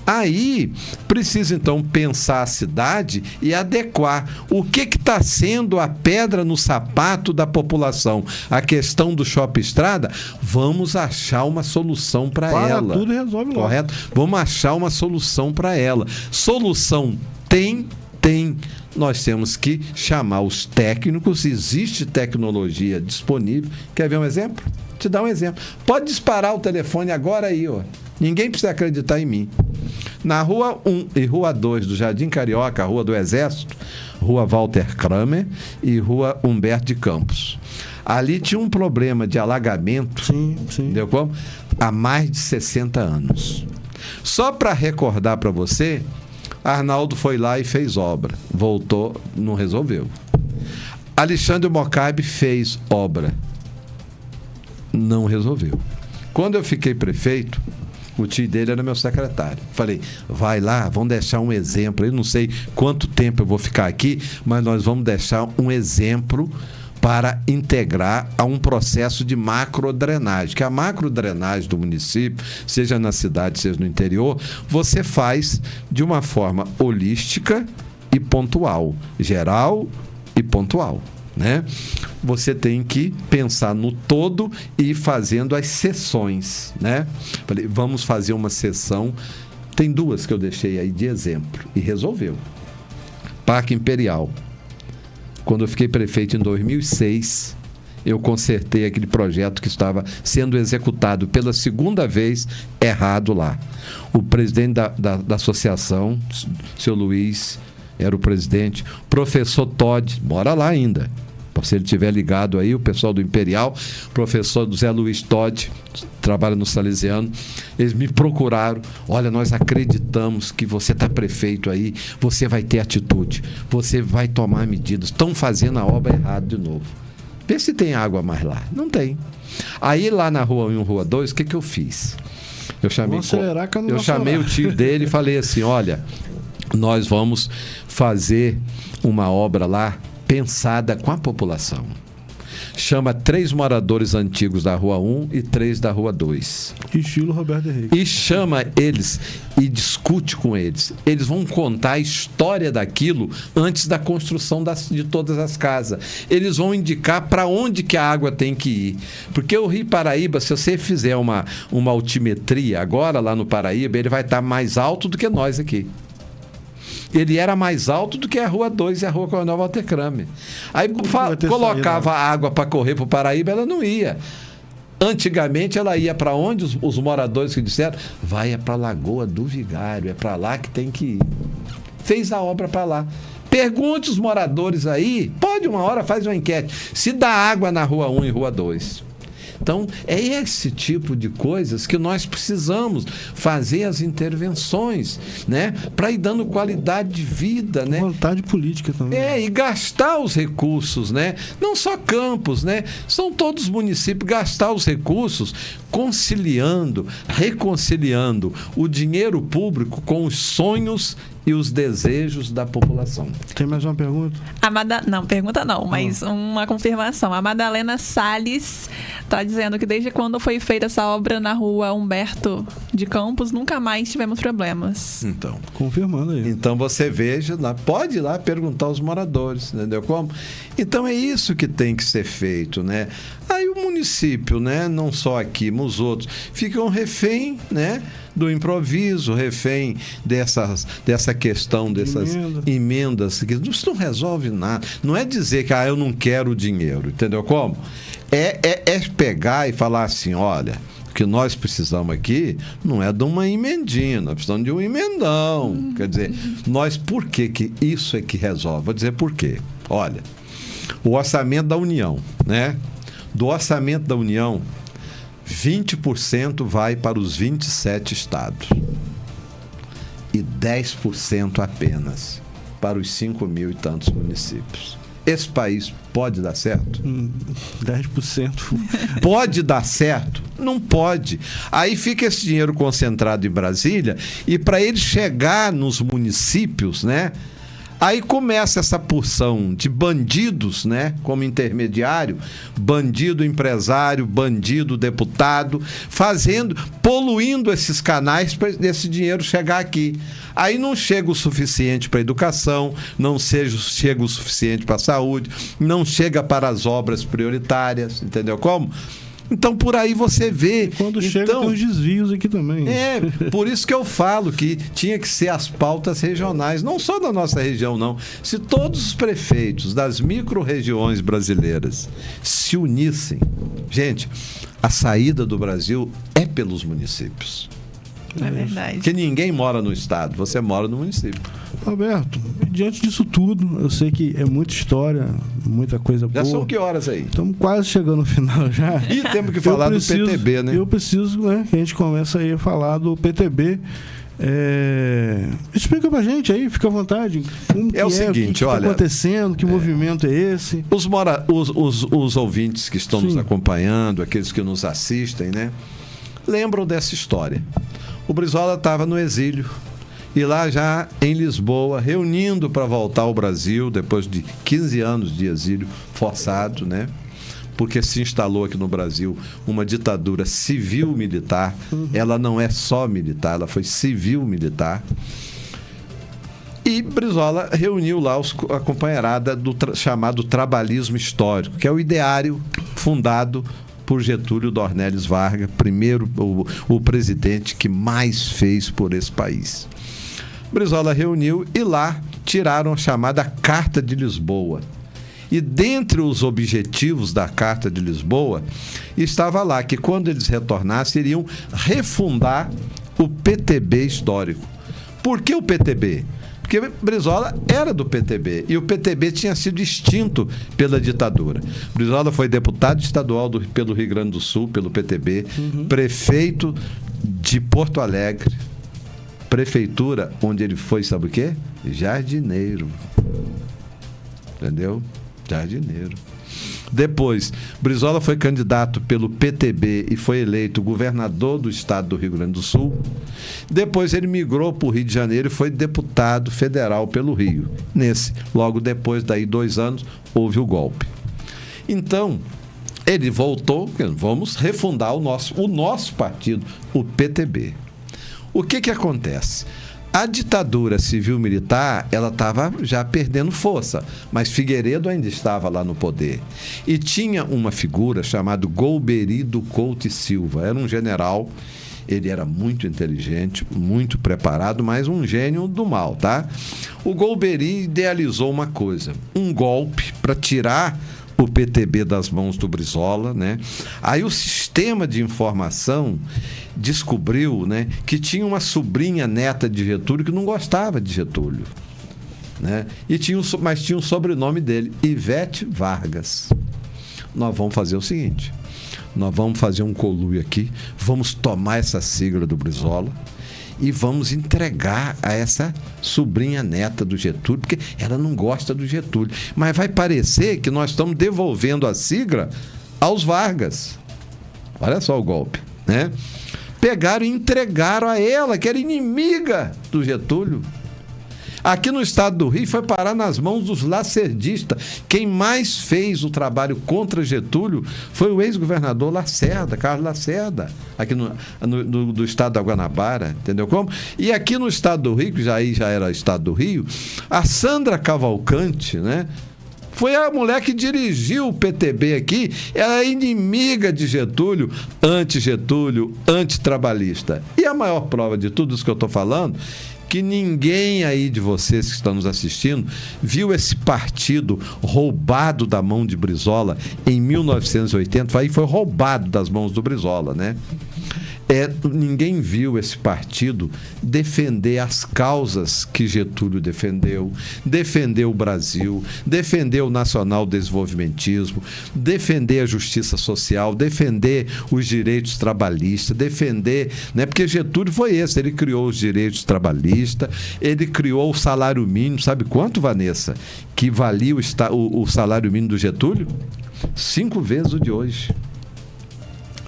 D: Aí precisa então pensar a cidade e adequar. O que está sendo a pedra no sapato da população? A questão do Shopping Estrada? Vamos achar uma solução para ela.
B: Tudo resolve logo.
D: Correto? Vamos achar uma solução para ela. Solução tem. nós temos que chamar os técnicos, existe tecnologia disponível. Quer ver um exemplo? Te dar um exemplo. Pode disparar o telefone agora aí, ó. Ninguém precisa acreditar em mim. Na Rua 1 e Rua 2 do Jardim Carioca, Rua do Exército, Rua Walter Kramer e Rua Humberto de Campos. Ali tinha um problema de alagamento,
B: Sim.
D: entendeu como? Há mais de 60 anos. Só para recordar para você, Arnaldo foi lá e fez obra. Voltou, não resolveu. Alexandre Mocabe fez obra. Não resolveu. Quando eu fiquei prefeito, o tio dele era meu secretário. Falei, vai lá, vamos deixar um exemplo. Eu não sei quanto tempo eu vou ficar aqui, mas nós vamos deixar um exemplo para integrar a um processo de macrodrenagem. Que a macrodrenagem do município, seja na cidade, seja no interior, você faz de uma forma holística e pontual. Geral e pontual. Né? Você tem que pensar no todo e ir fazendo as sessões, né? Falei, vamos fazer uma sessão. Tem duas que eu deixei aí de exemplo e resolveu. Parque Imperial. Quando eu fiquei prefeito em 2006, eu consertei aquele projeto que estava sendo executado pela segunda vez errado lá. O presidente da associação, seu Luiz, era o presidente. Professor Todd, mora lá ainda. Se ele estiver ligado aí, o pessoal do Imperial, professor José Luiz Todd, trabalha no Salesiano, eles me procuraram. Olha, nós acreditamos que você está prefeito aí, você vai ter atitude, você vai tomar medidas. Estão fazendo a obra errada de novo. Vê se tem água mais lá. Não tem. Aí lá na Rua 1 e Rua 2, o que eu fiz? Eu chamei o tio dele e falei assim, olha, nós vamos fazer uma obra lá pensada com a população. Chama 3 moradores antigos da Rua 1 e 3 da Rua 2.
B: Estilo Roberto Henrique.
D: E chama eles e discute com eles. Eles vão contar a história daquilo antes da construção de todas as casas. Eles vão indicar para onde que a água tem que ir. Porque o Rio Paraíba, se você fizer uma altimetria agora lá no Paraíba, ele vai estar mais alto do que nós aqui. Ele era mais alto do que a Rua 2 e a Rua Coronel Walter Kramer. Aí colocava água para correr para o Paraíba, ela não ia. Antigamente ela ia para onde os moradores que disseram? Vai para a Lagoa do Vigário, é para lá que tem que ir. Fez a obra para lá. Pergunte os moradores aí, pode uma hora, faz uma enquete, se dá água na Rua 1 e Rua 2. Então, é esse tipo de coisas que nós precisamos fazer as intervenções, né? Para ir dando qualidade de vida, né?
B: Vontade política também.
D: E gastar os recursos, né? Não só Campos, né? São todos os municípios, gastar os recursos conciliando, reconciliando o dinheiro público com os sonhos e os desejos da população.
B: Tem mais uma pergunta?
C: Não, pergunta não, mas uma confirmação. A Madalena Salles está dizendo que desde quando foi feita essa obra na Rua Humberto de Campos, nunca mais tivemos problemas.
D: Então,
B: confirmando aí.
D: Então você veja, pode ir lá perguntar aos moradores, entendeu como? Então é isso que tem que ser feito, né? Aí o município, né, não só aqui, mas os outros, ficam refém, né, do improviso, refém dessa questão, dessas emendas, que isso não resolve nada. Não é dizer que eu não quero dinheiro, entendeu como? É pegar e falar assim, olha, o que nós precisamos aqui não é de uma emendinha, nós precisamos de um emendão. Quer dizer, por que isso é que resolve? Vou dizer por quê. Olha, o orçamento da União, né? Do orçamento da União, 20% vai para os 27 estados e 10% apenas para os 5.000 e tantos municípios. Esse país pode dar certo?
B: 10%.
D: Pode dar certo? Não pode. Aí fica esse dinheiro concentrado em Brasília e para ele chegar nos municípios, né? Aí começa essa porção de bandidos, né, como intermediário, bandido empresário, bandido deputado, poluindo esses canais para esse dinheiro chegar aqui. Aí não chega o suficiente para a educação, não chega o suficiente para a saúde, não chega para as obras prioritárias, entendeu como? Então, por aí você vê.
B: E quando chega, tem os desvios aqui também.
D: Por isso que eu falo que tinha que ser as pautas regionais, não só da nossa região, não. Se todos os prefeitos das micro-regiões brasileiras se unissem, gente, a saída do Brasil é pelos municípios.
C: É verdade.
D: Porque ninguém mora no estado, você mora no município.
B: Roberto, diante disso tudo, eu sei que é muita história, muita coisa boa.
D: Já são que horas aí?
B: Estamos quase chegando no final já.
D: E temos que falar do PTB, né?
B: Eu preciso, né, que a gente comece aí a falar do PTB. Explica pra gente aí, fica à vontade. Como
D: é o seguinte,
B: o que
D: olha...
B: está acontecendo, que movimento é esse?
D: Os ouvintes que estão nos acompanhando, aqueles que nos assistem, né? Lembram dessa história. O Brizola estava no exílio e lá já em Lisboa, reunindo para voltar ao Brasil, depois de 15 anos de exílio forçado, né? Porque se instalou aqui no Brasil uma ditadura civil-militar. Ela não é só militar, ela foi civil-militar. E Brizola reuniu lá a companheirada do chamado trabalhismo histórico, que é o ideário fundado por Getúlio Dornelles Vargas, primeiro o presidente que mais fez por esse país. Brizola reuniu e lá tiraram a chamada Carta de Lisboa. E dentre os objetivos da Carta de Lisboa, estava lá que quando eles retornassem, iriam refundar o PTB histórico. Por que o PTB? Porque Brizola era do PTB e o PTB tinha sido extinto pela ditadura. Brizola foi deputado estadual pelo Rio Grande do Sul, pelo PTB, prefeito de Porto Alegre, prefeitura onde ele foi, sabe o quê? Jardineiro. Entendeu? Jardineiro. Depois, Brizola foi candidato pelo PTB e foi eleito governador do estado do Rio Grande do Sul. Depois ele migrou para o Rio de Janeiro e foi deputado federal pelo Rio. Logo depois, daí 2 anos, houve o golpe. Então, ele voltou, vamos refundar o nosso partido, o PTB. O que acontece? A ditadura civil-militar, ela estava já perdendo força, mas Figueiredo ainda estava lá no poder. E tinha uma figura chamada Golbery Couto e Silva. Era um general, ele era muito inteligente, muito preparado, mas um gênio do mal, tá? O Golbery idealizou uma coisa, um golpe para tirar o PTB das mãos do Brizola, né? Aí o sistema de informação descobriu, né, que tinha uma sobrinha neta de Getúlio que não gostava de Getúlio, né? Mas tinha o sobrenome dele, Ivete Vargas. Nós vamos fazer o seguinte, nós vamos fazer um conluio aqui, vamos tomar essa sigla do Brizola e vamos entregar a essa sobrinha neta do Getúlio, porque ela não gosta do Getúlio. Mas vai parecer que nós estamos devolvendo a sigla aos Vargas. Olha só o golpe, né? Pegaram e entregaram a ela, que era inimiga do Getúlio. Aqui no estado do Rio foi parar nas mãos dos lacerdistas. Quem mais fez o trabalho contra Getúlio foi o ex-governador Lacerda, Carlos Lacerda, aqui do estado da Guanabara, entendeu como? E aqui no estado do Rio, que já era estado do Rio, a Sandra Cavalcante, né? Foi a mulher que dirigiu o PTB aqui, ela é inimiga de Getúlio, anti-Getúlio, antitrabalhista. E a maior prova de tudo isso que eu estou falando, que ninguém aí de vocês que estão nos assistindo viu esse partido roubado da mão de Brizola em 1980, aí foi roubado das mãos do Brizola, né? Ninguém viu esse partido defender as causas que Getúlio defendeu o Brasil, defender o nacional-desenvolvimentismo, defender a justiça social, defender os direitos trabalhistas, defender, né? Porque Getúlio foi esse, ele criou os direitos trabalhistas, ele criou o salário mínimo, sabe quanto, Vanessa, que valia o salário mínimo do Getúlio? 5 vezes o de hoje.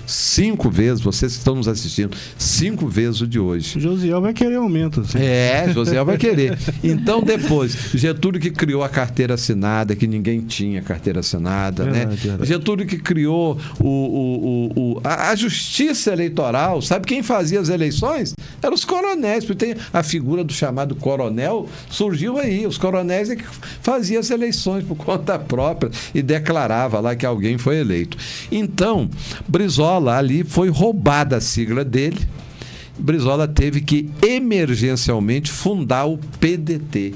D: 5 vezes, vocês que estão nos assistindo, 5 vezes o de hoje.
B: Josiel vai querer aumento. Assim.
D: Josiel vai querer. Então, depois, Getúlio que criou a carteira assinada, que ninguém tinha carteira assinada, verdade, né? Getúlio que criou a justiça eleitoral. Sabe quem fazia as eleições? Eram os coronéis, porque tem a figura do chamado coronel, surgiu aí. Os coronéis é que faziam as eleições por conta própria e declarava lá que alguém foi eleito. Então, Brizola ali foi roubada a sigla dele. Brizola teve que emergencialmente fundar o PDT.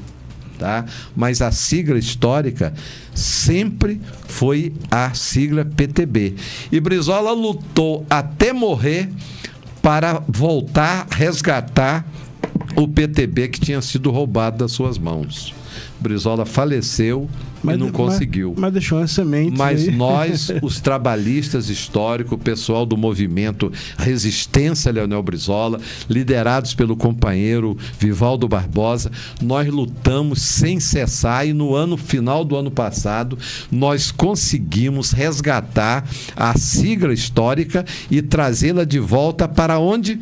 D: Tá? Mas a sigla histórica sempre foi a sigla PTB. E Brizola lutou até morrer para voltar, resgatar o PTB que tinha sido roubado das suas mãos. Brizola faleceu e não conseguiu.
B: Mas deixou uma semente.
D: Mas
B: aí.
D: nós, os trabalhistas históricos, o pessoal do movimento Resistência Leonel Brizola, liderados pelo companheiro Vivaldo Barbosa, nós lutamos sem cessar e no final do ano passado nós conseguimos resgatar a sigla histórica e trazê-la de volta para onde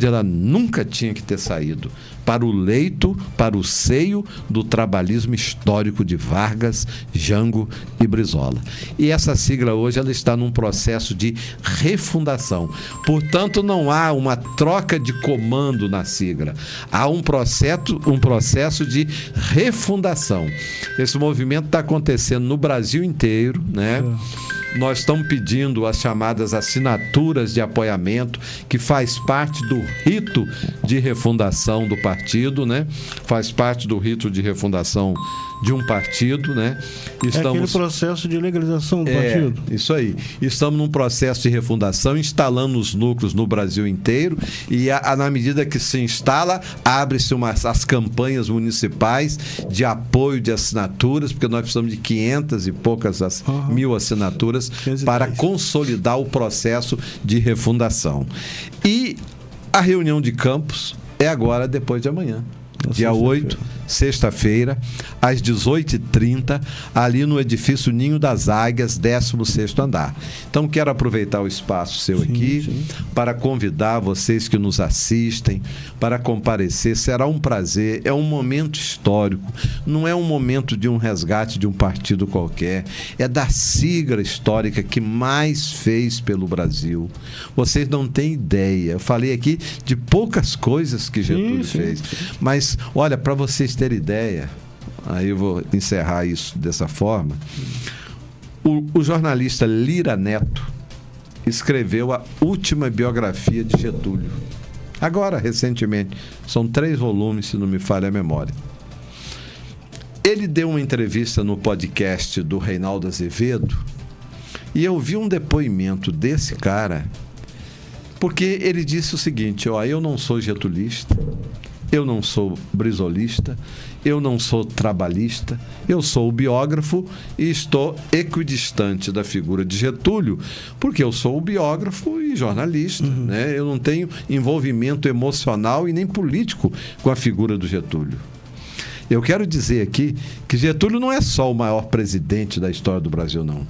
D: ela nunca tinha que ter saído. Para o leito, para o seio do trabalhismo histórico de Vargas, Jango e Brizola. E essa sigla hoje ela está num processo de refundação. Portanto, não há uma troca de comando na sigla. Há um processo de refundação. Esse movimento está acontecendo no Brasil inteiro, né? Nós estamos pedindo as chamadas assinaturas de apoiamento, que faz parte do rito de refundação do partido, né? Faz parte do rito de refundação de um partido, né?
B: É aquele processo de legalização do partido.
D: Isso aí. Estamos num processo de refundação, instalando os núcleos no Brasil inteiro e na medida que se instala, abre-se as campanhas municipais de apoio de assinaturas, porque nós precisamos de 500 e poucas mil assinaturas para consolidar o processo de refundação. E a reunião de campos é agora, depois de amanhã. Dia 8, sexta-feira, às 18h30, ali no edifício Ninho das Águias, 16º andar. Então, quero aproveitar o espaço seu aqui para convidar vocês que nos assistem para comparecer. Será um prazer, é um momento histórico, não é um momento de um resgate de um partido qualquer, é da sigla histórica que mais fez pelo Brasil. Vocês não têm ideia, eu falei aqui de poucas coisas que Getúlio fez, mas olha, para vocês terem ideia, aí eu vou encerrar isso dessa forma. O jornalista Lira Neto escreveu a última biografia de Getúlio. Agora, recentemente. São 3 volumes, se não me falha a memória. Ele deu uma entrevista no podcast do Reinaldo Azevedo e eu vi um depoimento desse cara, porque ele disse o seguinte: eu não sou getulista, eu não sou brizolista, eu não sou trabalhista, eu sou o biógrafo e estou equidistante da figura de Getúlio, porque eu sou o biógrafo e jornalista, né? Eu não tenho envolvimento emocional e nem político com a figura do Getúlio. Eu quero dizer aqui que Getúlio não é só o maior presidente da história do Brasil, não.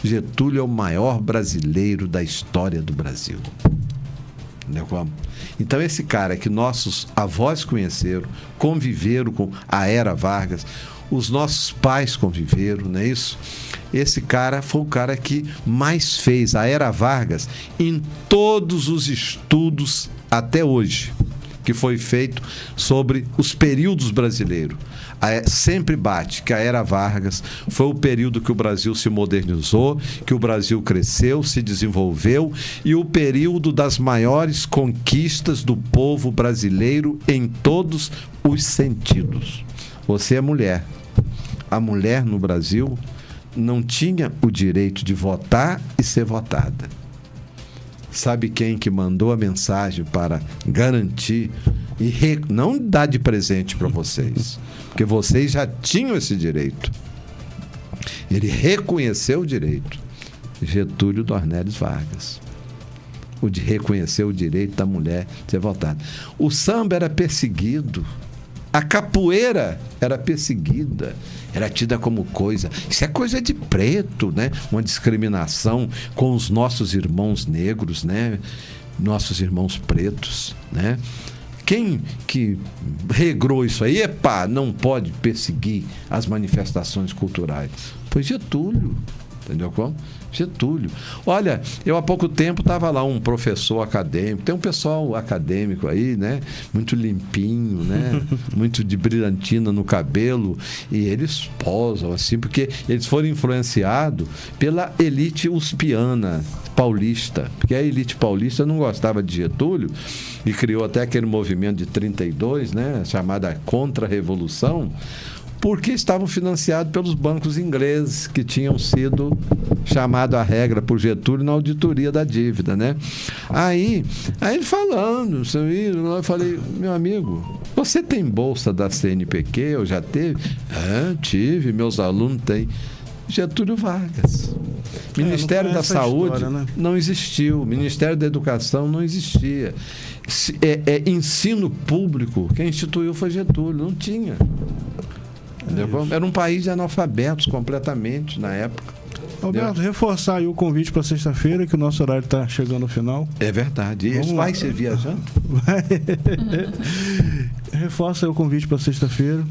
D: Getúlio é o maior brasileiro da história do Brasil. Entendeu como? Então, esse cara que nossos avós conheceram, conviveram com a Era Vargas, os nossos pais conviveram, não é isso? Esse cara foi o cara que mais fez a Era Vargas em todos os estudos até hoje, que foi feito sobre os períodos brasileiros. Sempre bate que a Era Vargas foi o período que o Brasil se modernizou, que o Brasil cresceu, se desenvolveu, e o período das maiores conquistas do povo brasileiro em todos os sentidos. Você é mulher. A mulher no Brasil não tinha o direito de votar e ser votada. Sabe quem que mandou a mensagem para garantir e não dar de presente para vocês? Porque vocês já tinham esse direito. Ele reconheceu o direito. Getúlio Dornelles Vargas. O de reconhecer o direito da mulher de ser votada. O samba era perseguido. A capoeira era perseguida. Era tida como coisa. Isso é coisa de preto, né? Uma discriminação com os nossos irmãos negros, né? Nossos irmãos pretos, né? Quem que regrou isso aí? Não pode perseguir as manifestações culturais. Foi Getúlio. Entendeu como? Getúlio. Olha, eu há pouco tempo estava lá um professor acadêmico, tem um pessoal acadêmico aí, né? Muito limpinho, né? Muito de brilhantina no cabelo, e eles posam assim, porque eles foram influenciados pela elite uspiana paulista, porque a elite paulista não gostava de Getúlio e criou até aquele movimento de 32, né? Chamada Contra-Revolução, porque estavam financiados pelos bancos ingleses que tinham sido chamados à regra por Getúlio na auditoria da dívida, né? Aí ele falando, eu falei, meu amigo, você tem bolsa da CNPq? Eu já teve? Tive, meus alunos têm. Getúlio Vargas. Ministério da Saúde história, né? Não existiu. Ministério da Educação não existia. Ensino público, quem instituiu foi Getúlio, não tinha. Era um país de analfabetos completamente na época.
B: Alberto, reforçar aí o convite para sexta-feira, que o nosso horário está chegando ao final.
D: É verdade. E vai ser viajando?
B: Vai. Reforça aí o convite para sexta-feira.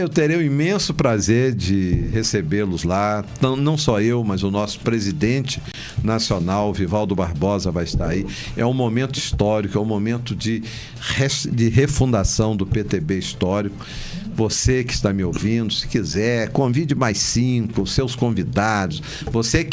D: Eu terei o imenso prazer de recebê-los lá. Não só eu, mas o nosso presidente nacional, Vivaldo Barbosa, vai estar aí. É um momento histórico, é um momento de refundação do PTB histórico. Você que está me ouvindo, se quiser, convide mais 5, seus convidados. Você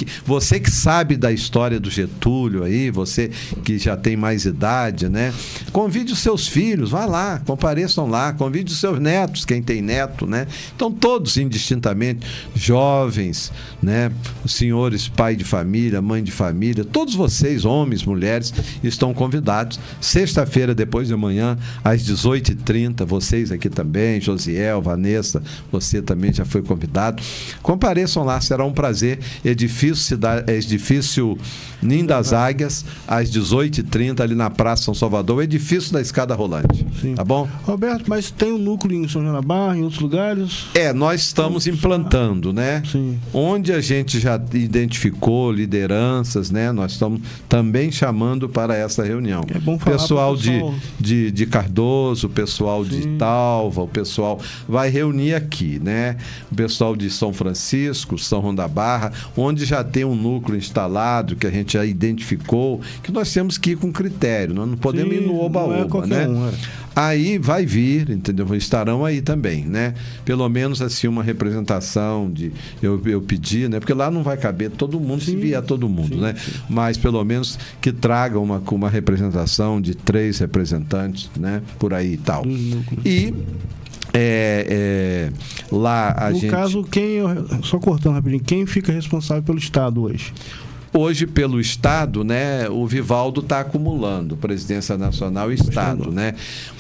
D: que sabe da história do Getúlio aí, você que já tem mais idade, né? Convide os seus filhos, vá lá, compareçam lá. Convide os seus netos, quem tem neto, né? Então, todos indistintamente, jovens, né? Os senhores, pai de família, mãe de família, todos vocês, homens, mulheres, estão convidados. Sexta-feira, depois de amanhã, às 18h30, vocês aqui também, Josiel, Vanessa, você também já foi convidado. Compareçam lá, será um prazer. Edifício Ninho das Águias, às 18h30, ali na Praça São Salvador, o edifício da escada rolante. Sim. Tá bom?
B: Roberto, mas tem um núcleo em São João da Barra, em outros lugares?
D: Nós estamos implantando, né?
B: Sim.
D: Onde a gente já identificou lideranças, né? Nós estamos também chamando para essa reunião.
B: É bom falar
D: pessoal de Cardoso, o pessoal de Talva, o pessoal vai reunir aqui, né? O pessoal de São Francisco, São João da Barra, onde já tem um núcleo instalado, que a gente já identificou, que nós temos que ir com critério, nós não podemos ir no oba-oba, né? Aí vai vir, entendeu? Estarão aí também, né? Pelo menos assim uma representação de... Eu pedi, né? Porque lá não vai caber todo mundo, se vier todo mundo, né? Mas pelo menos que traga uma representação de 3 representantes, né? Por aí e tal. E... lá a gente...
B: No caso, só cortando rapidinho, quem fica responsável pelo Estado hoje?
D: Hoje, pelo Estado, né, o Vivaldo está acumulando Presidência Nacional e Estado, né?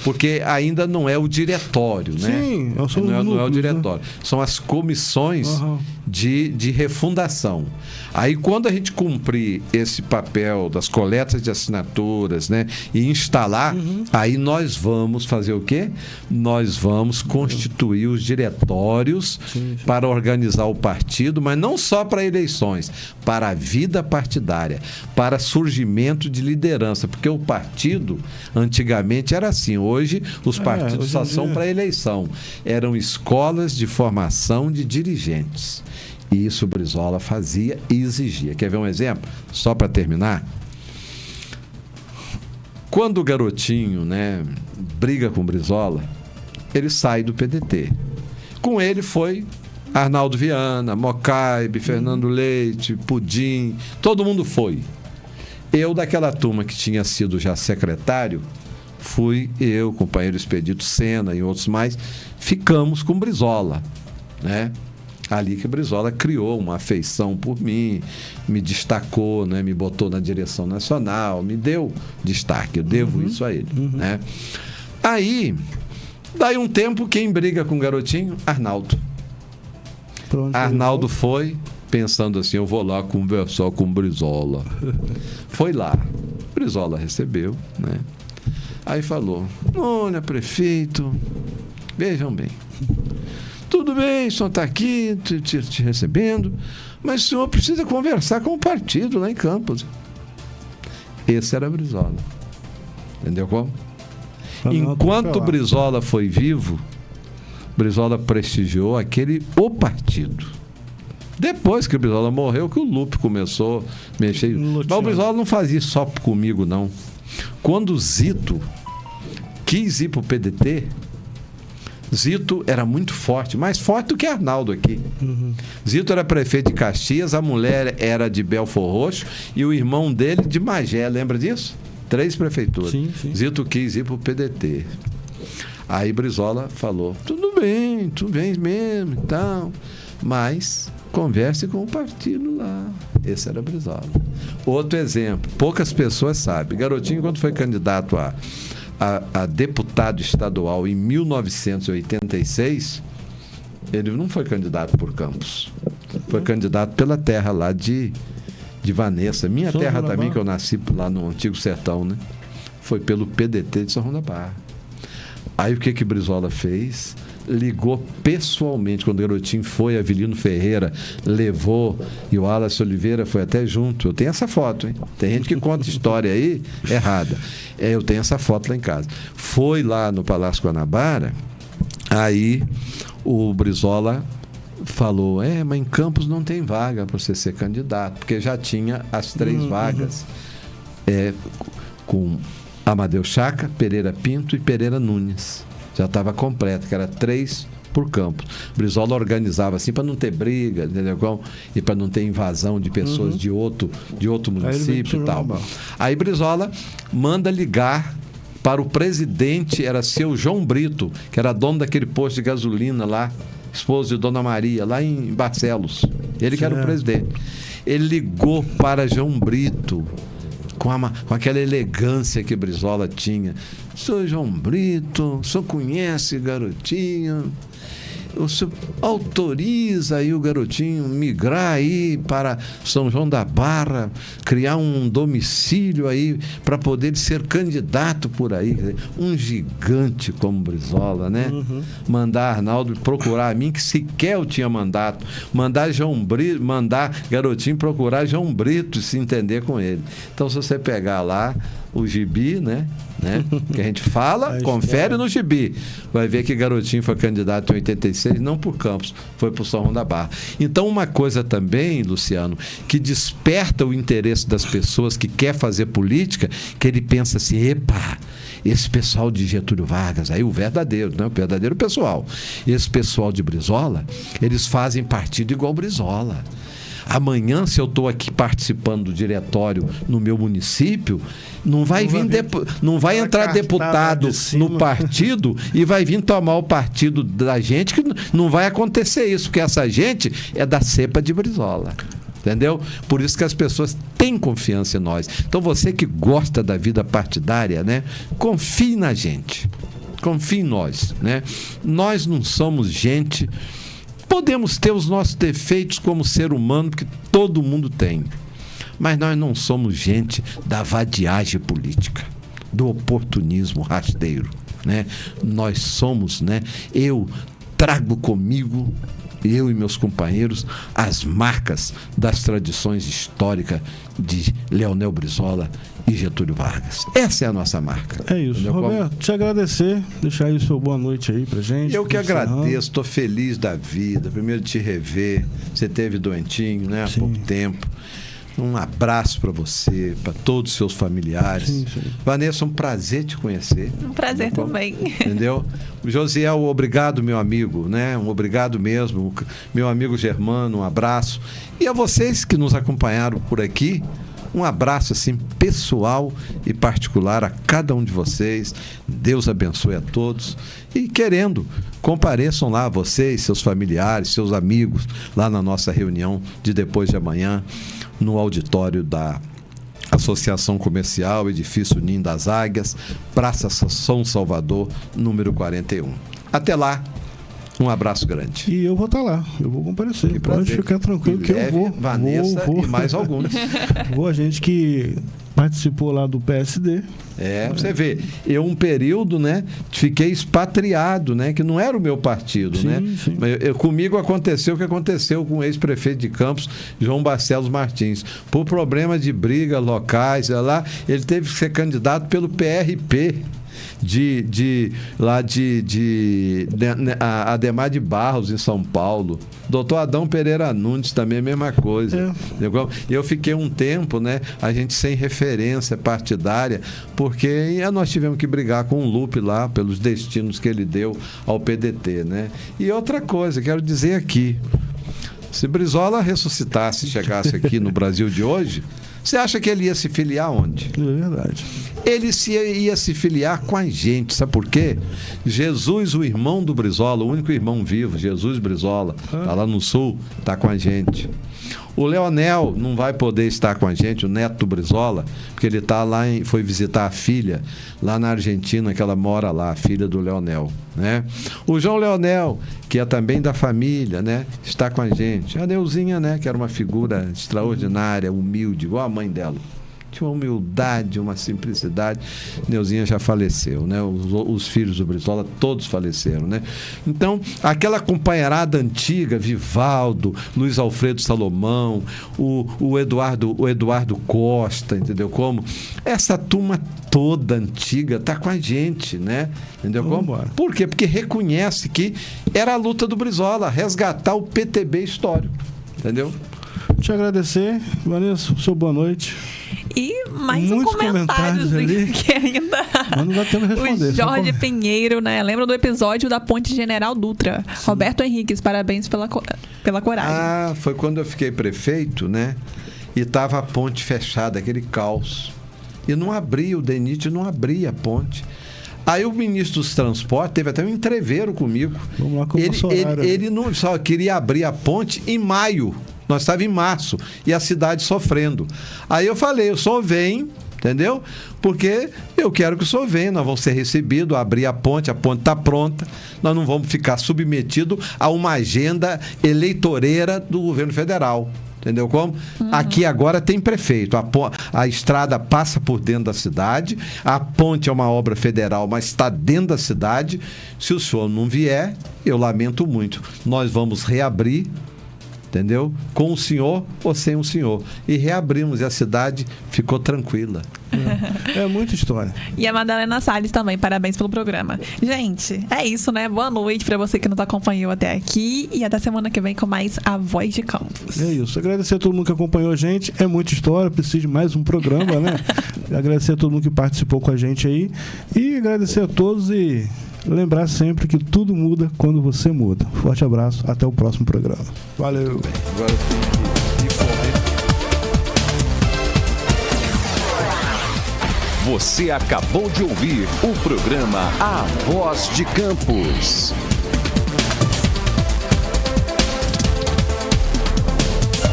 D: Porque ainda não é o diretório, né?
B: Sim,
D: não é o diretório. Né? São as comissões de refundação. Aí, quando a gente cumprir esse papel das coletas de assinaturas, né, e instalar, aí nós vamos fazer o quê? Nós vamos constituir os diretórios para organizar o partido, mas não só para eleições, para a vida partidária, para surgimento de liderança, porque o partido antigamente era assim, hoje os partidos só são para eleição. Eram escolas de formação de dirigentes. E isso o Brizola fazia e exigia. Quer ver um exemplo? Só para terminar. Quando o Garotinho, né, briga com o Brizola, ele sai do PDT. Com ele foi Arnaldo Viana, Mocaibe, Fernando Leite, Pudim, todo mundo foi. Eu, daquela turma que tinha sido já secretário, fui eu, companheiro Expedito Sena e outros mais, ficamos com Brizola, né? Ali que Brizola criou uma afeição por mim, me destacou, né? Me botou na direção nacional, me deu destaque, eu devo isso a ele, né? Aí, daí um tempo, quem briga com o Garotinho? Arnaldo. Arnaldo foi pensando assim, eu vou lá conversar com o Brizola. Foi lá, Brizola recebeu, né? Aí falou, olha, prefeito, vejam bem, tudo bem, o senhor está aqui te recebendo, mas o senhor precisa conversar com o partido lá em Campos. Esse era Brizola, entendeu como? Enquanto Brizola foi vivo, Brizola prestigiou o partido. Depois que o Brizola morreu, que o Lupe começou a mexer. Mas o Brizola não fazia isso só comigo, não. Quando o Zito quis ir para o PDT, Zito era muito forte, mais forte do que Arnaldo aqui. Zito era prefeito de Caxias, a mulher era de Belfor Roxo e o irmão dele de Magé, lembra disso? 3 prefeituras.
B: Sim.
D: Zito quis ir para o PDT. Aí Brizola falou, tudo bem mesmo e tal, mas converse com o partido lá. Esse era Brizola. Outro exemplo, poucas pessoas sabem. Garotinho, quando foi candidato a deputado estadual em 1986, ele não foi candidato por Campos. Foi candidato pela terra lá de Vanessa. Minha
B: São
D: terra
B: João da
D: também,
B: Barra.
D: que eu nasci lá no Antigo Sertão, né? Foi pelo PDT de São João da Barra. Aí o que Brizola fez? Ligou pessoalmente, quando o Garotinho foi, Avelino Ferreira levou, e o Wallace Oliveira foi até junto. Eu tenho essa foto, hein? Tem gente que conta história aí errada. Eu tenho essa foto lá em casa. Foi lá no Palácio Guanabara, aí o Brizola falou, mas em Campos não tem vaga para você ser candidato, porque já tinha as 3 vagas com Amadeu Chaca, Pereira Pinto e Pereira Nunes. Já estava completo, que era 3 por Campos. Brizola organizava assim para não ter briga, entendeu? E para não ter invasão de pessoas de outro município e tal. Aí Brizola manda ligar para o presidente, era seu João Brito, que era dono daquele posto de gasolina lá, esposo de Dona Maria, lá em Barcelos. Ele que era o presidente. Ele ligou para João Brito, com aquela elegância que Brizola tinha. Sou João Brito, o senhor conhece Garotinho? O senhor autoriza aí o Garotinho migrar aí para São João da Barra, criar um domicílio aí para poder ser candidato por aí. Um gigante como Brizola, né? Mandar Arnaldo procurar a mim, que sequer eu tinha mandato. Mandar Garotinho procurar João Brito e se entender com ele. Então, se você pegar lá o gibi, né? Que a gente fala, confere no gibi. Vai ver que Garotinho foi candidato em 86, não por Campos, foi por São João da Barra. Então, uma coisa também, Luciano, que desperta o interesse das pessoas que quer fazer política, que ele pensa assim, esse pessoal de Getúlio Vargas, aí o verdadeiro, né? O verdadeiro pessoal. Esse pessoal de Brizola, eles fazem partido igual Brizola. Amanhã, se eu estou aqui participando do diretório no meu município, não vai entrar deputado no partido e vai vir tomar o partido da gente, que não vai acontecer isso, porque essa gente é da cepa de Brizola. Entendeu? Por isso que as pessoas têm confiança em nós. Então, você que gosta da vida partidária, né? Confie na gente. Confie em nós, né? Nós não somos gente... Podemos ter os nossos defeitos como ser humano, porque todo mundo tem. Mas nós não somos gente da vadiagem política, do oportunismo rasteiro, né? Nós somos, né? Eu trago comigo, eu e meus companheiros, as marcas das tradições históricas de Leonel Brizola e Getúlio Vargas. Essa é a nossa marca.
B: É isso.
D: Entendeu?
B: Roberto, te agradecer, deixar aí o seu boa noite aí pra gente.
D: Eu que agradeço, estou feliz da vida. Primeiro te rever. Você teve doentinho, né? Há pouco tempo. Um abraço para você, para todos os seus familiares.
B: Sim.
D: Vanessa, um prazer te conhecer.
C: Um prazer também.
D: Entendeu? Josiel, obrigado, meu amigo, né? Um obrigado mesmo. Meu amigo Germano, um abraço. E a vocês que nos acompanharam por aqui, um abraço assim pessoal e particular a cada um de vocês. Deus abençoe a todos. E querendo, compareçam lá vocês, seus familiares, seus amigos, lá na nossa reunião de depois de amanhã, no auditório da Associação Comercial Edifício Ninho das Águias, Praça São Salvador, número 41. Até lá. Um abraço grande.
B: E eu vou estar lá, eu vou comparecer.
D: Que
B: Pode
D: prazer.
B: ficar tranquilo que eu vou.
D: Vanessa
B: vou.
D: e mais alguns.
B: A gente que participou lá do PSD.
D: Você vê, eu um período, né, fiquei expatriado, né, que não era o meu partido,
B: Sim,
D: né?
B: sim.
D: Comigo aconteceu o que aconteceu com o ex-prefeito de Campos, João Barcelos Martins. Por problema de briga locais, lá, ele teve que ser candidato pelo PRP. Lá de Ademar de Barros, em São Paulo. Doutor Adão Pereira Nunes também, a mesma coisa. Eu fiquei um tempo, né, a gente sem referência partidária, porque nós tivemos que brigar com o Lupe lá, pelos destinos que ele deu ao PDT, né? E outra coisa, quero dizer aqui, se Brizola ressuscitasse e chegasse aqui no Brasil de hoje, você acha que ele ia se filiar onde?
B: É verdade.
D: Ele ia se filiar com a gente, sabe por quê? Jesus, o irmão do Brizola, o único irmão vivo, Jesus Brizola, está lá no Sul, está com a gente. O Leonel não vai poder estar com a gente, o neto do Brizola, porque ele tá lá, foi visitar a filha lá na Argentina, que ela mora lá, a filha do Leonel, né? O João Leonel, que é também da família, né, está com a gente. A Neuzinha, né, que era uma figura extraordinária, humilde, igual a mãe dela. Tinha uma humildade, uma simplicidade. Neuzinha já faleceu, né? Os filhos do Brizola todos faleceram, né? Então, aquela companheirada antiga, Vivaldo, Luiz Alfredo Salomão, o Eduardo Costa, entendeu como? Essa turma toda antiga tá com a gente, né? Entendeu como? Por quê? Porque reconhece que era a luta do Brizola, resgatar o PTB histórico, entendeu?
B: Te agradecer, Vanessa, seu boa noite.
C: E mais
B: muitos
C: um comentário
B: ali
C: que ainda
B: mas não vai ter que responder.
C: O Jorge Pinheiro, né? Lembra do episódio da Ponte General Dutra? Sim. Roberto Henriques, parabéns pela coragem.
D: Ah, foi quando eu fiquei prefeito, né? E tava a ponte fechada, aquele caos. E não abria, o DENIT não abria a ponte. Aí o ministro dos Transportes teve até um entreveiro comigo.
B: Vamos lá com
D: ele não só queria abrir a ponte em maio. Nós estávamos em março e a cidade sofrendo. Aí eu falei, o senhor vem, entendeu? Porque eu quero que o senhor venha, nós vamos ser recebidos, abrir a ponte está pronta, nós não vamos ficar submetidos a uma agenda eleitoreira do governo federal. Entendeu como? Aqui agora tem prefeito. A estrada passa por dentro da cidade, a ponte é uma obra federal, mas está dentro da cidade. Se o senhor não vier, eu lamento muito. Nós vamos reabrir, entendeu? Com o senhor ou sem o senhor. E reabrimos e a cidade ficou tranquila.
B: É muita história.
C: E a Madalena Salles também, parabéns pelo programa. Gente, é isso, né? Boa noite pra você que nos acompanhou até aqui e até semana que vem com mais A Voz de Campos.
B: É isso. Agradecer a todo mundo que acompanhou a gente. É muita história, precisa de mais um programa, né? Agradecer a todo mundo que participou com a gente aí. E agradecer a todos e lembrar sempre que tudo muda quando você muda. Forte abraço, até o próximo programa. Valeu.
D: Agora
A: Você acabou de ouvir o programa A Voz de Campos.